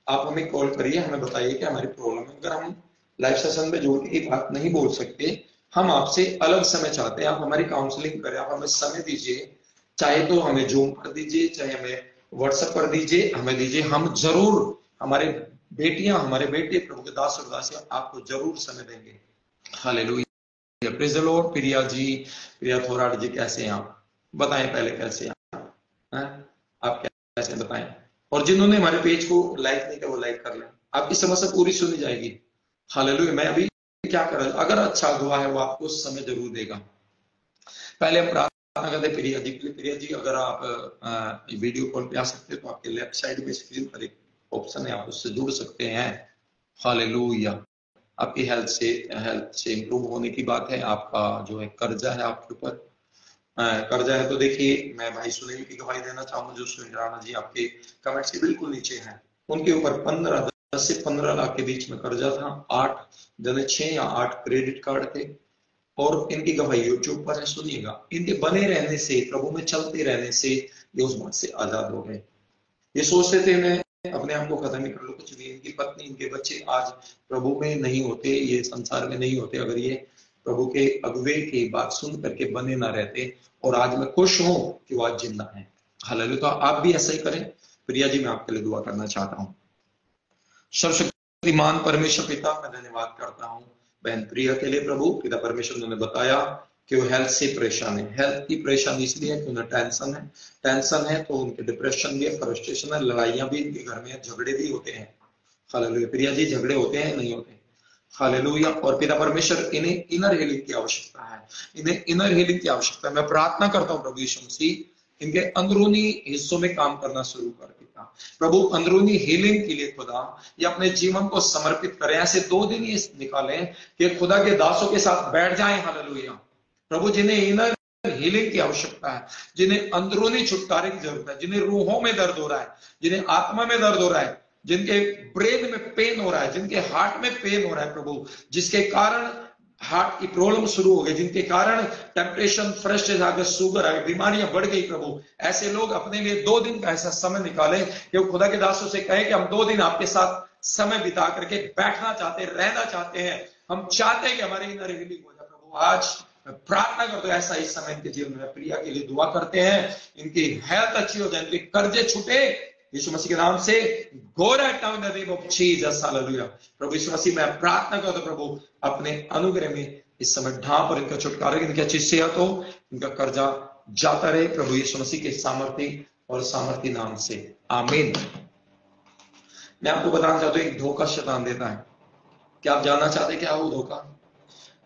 Speaker 1: हमें बताइए कि हमारी प्रॉब्लम है। अगर हम लाइव सेशन में जोड़ के बात नहीं बोल सकते, हम आपसे अलग समय चाहते हैं, आप हमारी काउंसलिंग करें, आप हमें समय दीजिए। चाहे तो हमें जूम पर दीजिए, चाहे हमें व्हाट्सएप पर दीजिए, हमें दीजिए। हम जरूर, हमारे बेटियां, हमारे बेटे, प्रभु के दास और दासियां आपको जरूर समय देंगे। Hallelujah, praise the Lord. Priya Thorat ji, कैसे हैं आप? बताएं पहले कैसे हैं आप, कैसे बताएं। और जिन्होंने हमारे पेज को लाइक नहीं किया वो लाइक कर लें, आपकी समस्या पूरी सुनी जाएगी। हालेलुया। मैं अभी क्या कर रहा हूं, अगर अच्छा हुआ है वो आपको समय जरूर देगा। पहले हम प्रार्थना करते हैं प्रिया जी के लिए। प्रिया जी, अगर आप वीडियो कॉल पे आ सकते हैं तो आपके लेफ्ट साइड में स्क्रीन पर एक ऑप्शन है, आप उससे जुड़ सकते हैं। हालेलुया। आपकी हेल्थ से इंप्रूव होने की बात है। आपका जो है कर्जा है आपके ऊपर, कर्जा है तो देखिए, मैं भाई सुनील की गवाही देना चाहूंगा, जो सुनील राणा जी आपके कमेंट से बिल्कुल नीचे हैं। उनके ऊपर 10 से 15 लाख के बीच में कर्जा था। 6 या 8 क्रेडिट कार्ड थे। और इनकी गवाही यूट्यूब पर है, सुनिएगा। इनके बने रहने से, प्रभु में चलते रहने से ये उस बात से आजाद हो गए। ये सोचते थे मैं अपने आप को खत्म ही कर लो, कुछ भी। इनकी पत्नी, इनके बच्चे आज प्रभु में नहीं होते, ये संसार में नहीं होते, अगर ये प्रभु के अगुवे की बात सुन करके बने ना रहते। और आज मैं खुश हूं कि वो आज जिंदा है। हालेलुया। तो आप भी ऐसा ही करें। प्रिया जी, मैं आपके लिए दुआ करना चाहता हूँ। सर्वशक्तिमान परमेश्वर पिता, मैं धन्यवाद करता हूँ बहन प्रिया के लिए। प्रभु पिता परमेश्वर ने बताया कि वो हेल्थ से परेशान है। हेल्थ की परेशानी इसलिए है कि उन्हें टेंशन है तो उनके डिप्रेशन भी है, फ्रस्ट्रेशन है, लड़ाइयां भी इनके घर में, झगड़े भी होते हैं। हालेलुया। प्रिया जी, झगड़े होते हैं नहीं होते? हालेलुया। और पिता परमेश्वर, इन्हें इनर हीलिंग की आवश्यकता है, इन्हें इनर हीलिंग की आवश्यकता है। मैं प्रार्थना करता हूँ प्रभु यीशु मसीह, इनके अंदरूनी हिस्सों में काम करना शुरू कर देता। प्रभु अंदरूनी हीलिंग के लिए खुदा ये अपने जीवन को समर्पित करें। ऐसे 2 दिन ये निकालें कि खुदा के दासों के साथ बैठ जाएं। हालेलुया। प्रभु, जिन्हें इनर हीलिंग की आवश्यकता है, जिन्हें अंदरूनी छुटकारे की जरूरत है, जिन्हें रूहों में दर्द हो रहा है, जिन्हें आत्मा में दर्द हो रहा है, जिनके ब्रेन में पेन हो रहा है, जिनके हार्ट में पेन हो रहा है प्रभु, जिसके कारण हार्ट की प्रॉब्लम शुरू हो गई, जिनके कारण टेम्परेचर, फ्रस्ट्रेशन आ गया, शुगर आ गई, बीमारियां बढ़ गई प्रभु, ऐसे लोग अपने लिए 2 दिन का ऐसा समय निकालें कि वो खुदा के दासों से कहें कि हम 2 दिन आपके साथ समय बिता करके बैठना चाहते हैं, रहना चाहते हैं। हम चाहते हैं कि हमारी इनर हीलिंग हो जाए। प्रभु, आज मैं प्रार्थना करता हूं ऐसा इस समय इनके जीवन में। प्रिया के लिए दुआ करते हैं, इनकी हेल्थ अच्छी हो जाए, इनके कर्जे छूटे यीशु मसीह के नाम से। Go right now in the name of Jesus. Hallelujah. प्रभु यीशु मसीह, मैं प्रार्थना करता हूं प्रभु, अपने अनुग्रह में इस समय ढांप और इनका छुटकारा, इनकी अच्छी सेहत हो, इनका कर्जा जाता रहे प्रभु यीशु मसीह के सामर्थी नाम से, आमीन। मैं आपको बताना चाहता हूं, एक धोखा शैतान देता है। क्या आप जानना चाहते हैं क्या वो धोखा?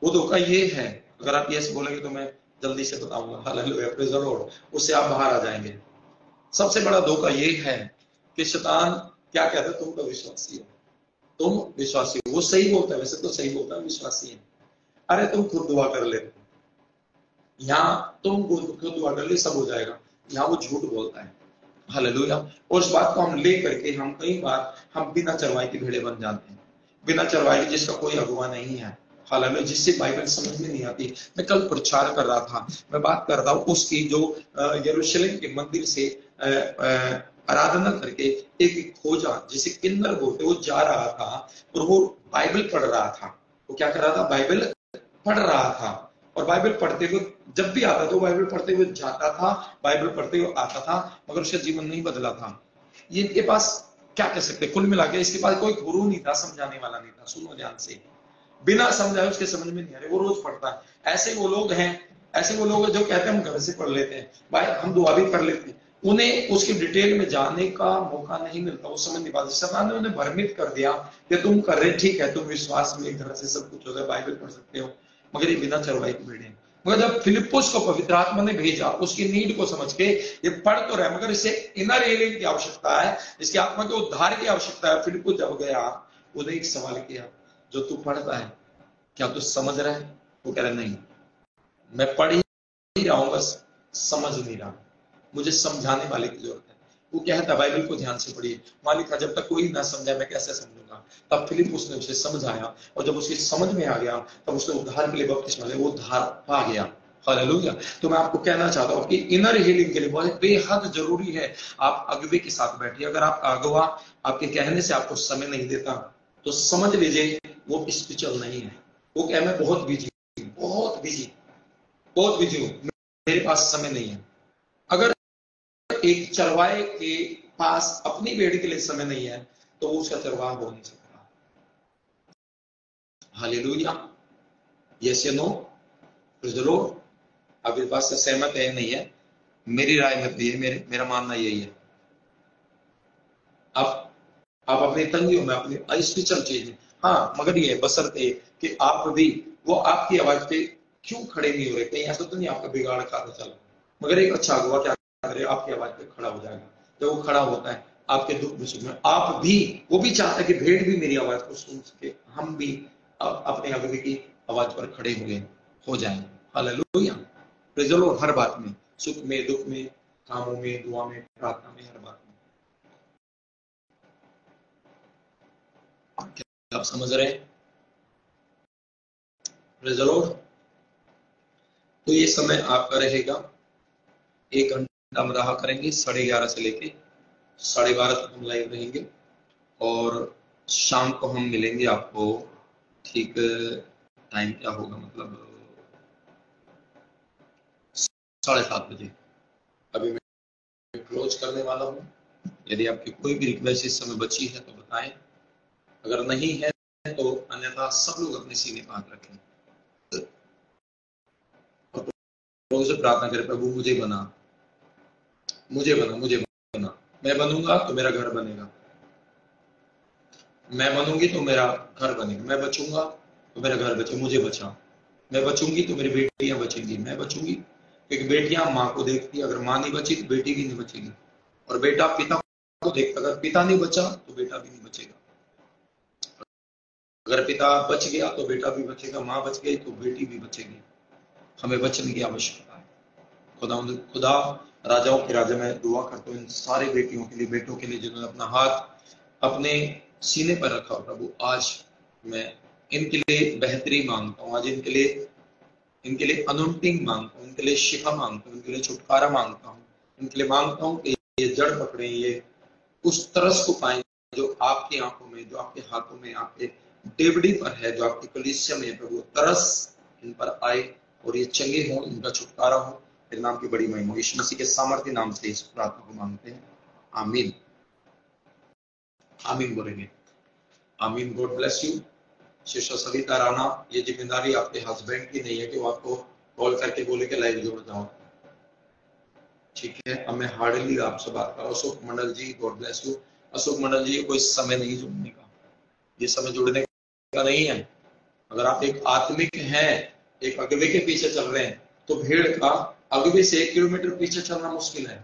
Speaker 1: वो धोखा ये है, अगर आप यस बोलेंगे तो मैं जल्दी से बताऊंगा। Hallelujah, praise the Lord. उससे आप बाहर आ जाएंगे। सबसे बड़ा धोखा ये है कि शैतान क्या कहता है, तुम तो विश्वासी हो, तुम विश्वासी हो। वो सही बोलता है, वैसे तो सही बोलता है, विश्वासी है। अरे तुम खुद दुआ कर ले, यहाँ तुम खुद दुआ कर ले, सब हो जाएगा। यहाँ वो झूठ बोलता है। हालेलुया। और उस बात को हम ले करके हम कई बार हम बिना चरवाई की भेड़े बन जाते हैं, बिना चरवाई के, जिसका कोई अगुवा नहीं है। हालेलुया। जिससे बाइबल समझ में नहीं आती। मैं कल प्रचार कर रहा था, मैं बात कर रहा हूँ उसकी जो यरूशलेम के मंदिर से आराधना करके एक खोजा जिसे किन्नर बोलते, वो जा रहा था और वो बाइबल पढ़ रहा था। वो क्या कर रहा था? बाइबल पढ़ रहा था। और बाइबल पढ़ते हुए जब भी आता था, वो बाइबल पढ़ते हुए जाता था, बाइबल पढ़ते हुए आता था, मगर उसका जीवन नहीं बदला था। ये इनके पास क्या कह सकते, कुल मिला के इसके पास कोई गुरु नहीं था, समझाने वाला नहीं था। सुनो ध्यान से, बिना समझाए उसके समझ में नहीं आ रहे, वो रोज पढ़ता है। ऐसे वो लोग हैं, ऐसे वो लोग हैं जो कहते हैं हम घर से पढ़ लेते हैं, भाई हम दुआ भी कर लेते हैं, उन्हें उसकी डिटेल में जाने का मौका नहीं मिलता, वो समझ नहीं पाते। शैतान ने उन्हें भ्रमित कर दिया कि तुम कर रहे, ठीक है, तुम विश्वास में घर से सब कुछ होता है, बाइबल पढ़ सकते हो, मगर ये बिना चरवाई के भेड़े। मगर जब फिलिप्पुस को पवित्र आत्मा ने भेजा, उसकी नीड को समझ के, ये पढ़ तो रहा है मगर इसे इनर हीलिंग की आवश्यकता है, इसकी आत्मा के उद्धार की आवश्यकता है। फिलिप्पुस जब गया, उन्हें एक सवाल किया, जो तू पढ़ता है क्या तू समझ रहा है? वो कह रहा नहीं, मैं पढ़ ही रहा हूं, बस समझ नहीं रहा, मुझे समझाने वाले की जरूरत है। वो कहता बाइबल को ध्यान से पढ़िए। मालिक जब तक कोई ना समझाए मैं कैसे समझूंगा? तब फिलिप्पुस ने उसे समझाया, और जब उसकी समझ में आ गया तब उसने उद्धार के लिए बपतिस्मा लिया, वो उद्धार पा गया। हालेलुया। तो मैं आपको कहना चाहता हूं कि इनर हीलिंग के लिए बहुत बेहद जरूरी है आप अगुवे के साथ बैठिए। अगर आपका अगुवा आपके कहने से आपको समय नहीं देता, तो समझ लीजिए वो स्पिरिचुअल नहीं है। वो कह मैं बहुत बिजी, बहुत बिजी, बहुत बिजी हूं, मेरे पास समय नहीं है। अगर एक चरवाहे के पास अपनी भेड़ के लिए समय नहीं है, तो वो उसका चरवाहा हो नहीं सकता। हालेलुया। यस या नो? Praise the Lord. आप इस बात से सहमत है नहीं है? मेरी राय मत दीजिए, मेरा मानना यही है। आप अपनी तंगियों में, अपनी अस्पिरिचुअल चीज में, हाँ, मगर ये बशर्ते कि आप भी वो आपकी आवाज पे क्यों खड़े नहीं हो रहे? कहीं ऐसा तो नहीं आपका बिगाड़ खाता चला? मगर एक अच्छा अगुवा क्या करे, आपकी आवाज पे खड़ा हो जाएगा। जब वो खड़ा होता है आपके दुख में सुख में, आप भी, वो भी चाहता है कि भेड़ भी मेरी आवाज को सुन सके, हम भी अपने अगुवे की आवाज पर खड़े हुए हो जाएं। हालेलुया। Praise the lord. हर बात में, सुख में, दुख में, कामों में, दुआ में, प्रार्थना में, हर बात में। आप समझ रहे हैं? Praise the Lord. तो ये समय आपका रहेगा, 1 घंटा हम रहा करेंगे, 11:30 से लेके 12:30 तक हम लाइव रहेंगे, और शाम को हम मिलेंगे आपको ठीक टाइम क्या होगा, मतलब 7:30 बजे। अभी मैं क्लोज करने वाला हूँ। यदि आपकी कोई भी रिक्वेस्ट इस समय बची है तो बताएं, अगर नहीं है तो अन्यथा सब लोग अपने सीने पर हाथ रखें और प्रभु से प्रार्थना करें, प्रभु मुझे बना, मुझे बना, मुझे बना। मैं बनूंगा तो मेरा घर बनेगा, मैं बनूंगी तो मेरा घर बनेगा, मैं बचूंगा तो मेरा घर बचे, मुझे बचा। मैं बचूंगी तो मेरी बेटियां बचेंगी, मैं बचूंगी, क्योंकि बेटियां माँ को देखती, अगर माँ नहीं बची तो बेटी भी नहीं बचेगी, और बेटा पिता को देखता, अगर पिता नहीं बचा तो बेटा भी नहीं बचेगा। अगर पिता बच गया तो बेटा भी बचेगा, माँ बच गई तो बेटी भी बचेगी। हमें बचने की आवश्यकता है। खुदा राजाओं के राजा में दुआ करता हूँ इन सारे बेटियों के लिए, बेटों के लिए, जिन्होंने अपना हाथ अपने सीने पर रखा। प्रभु आज मैं इनके लिए बेहतरी मांगता हूँ, आज इनके लिए अनोइंटिंग मांगता हूँ, इनके लिए शिफा मांगता हूँ, इनके लिए छुटकारा मांगता हूँ, इनके लिए मांगता हूँ कि ये जड़ पकड़े, ये उस तरस को पाए जो आपकी आंखों में, जो आपके हाथों में, आपके डेवड़ी पर है, जो आपकी कलीसिया में है। प्रभु तरस इन पर आए और ये चंगे हों, इनका छुटकारा हो। तेरे नाम की बड़ी महिमा, यीशु मसीह के सामर्थ्य नाम से इस प्रार्थना को मांगते हैं, आमीन। आमीन बोलेंगे। आमीन। God bless you. Sister Savita Rana, ये जिम्मेदारी आपके हस्बैंड की नहीं है कि वो आपको कॉल करके बोले कि लाइव जोड़ जाओ, ठीक है? अब मैं हार्डली आपसे बात कर रहा हूँ। अशोक मंडल जी, गॉड ब्लेस यू। अशोक मंडल जी, कोई समय नहीं जुड़ने का, ये समय जुड़ने का नहीं है। अगर आप एक आत्मिक हैं, एक अगुवे के पीछे चल रहे हैं, तो भेड़ का अगुवे से 1 किलोमीटर पीछे चलना मुश्किल है।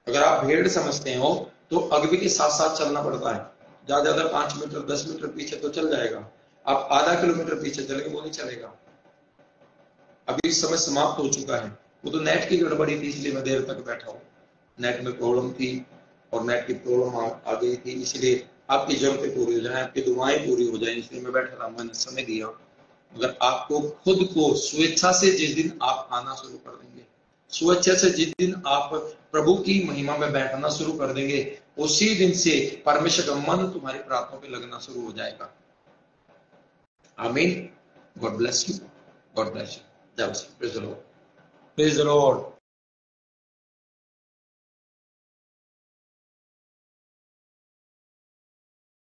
Speaker 1: अगर आप भेड़ समझते हो तो अगुवे के साथ साथ चलना पड़ता है। ज्यादा ज्यादा 5 मीटर 10 मीटर पीछे तो चल जाएगा, आप आधा किलोमीटर पीछे चलेंगे वो नहीं चलेगा। अभी समय समाप्त हो चुका है, वो तो नेट की गड़बड़ी थी इसलिए मैं देर तक बैठा हूँ। नेट में प्रॉब्लम थी और नेट की प्रॉब्लम आ गई थी, इसलिए आपकी जरूरतें पूरी हो जाए, आपकी दुआएं पूरी हो जाए, इसलिए मैं बैठा था, मैंने समय दिया। मगर आपको खुद को स्वेच्छा से जिस दिन आप आना शुरू कर देंगे, स्वेच्छा से जिस दिन आप प्रभु की महिमा में बैठना शुरू कर देंगे, उसी दिन से परमेश्वर का मन तुम्हारी प्रार्थनाओं पे लगना शुरू हो जाएगा। Amen. God bless you, God bless you. जब praise the Lord, praise the Lord.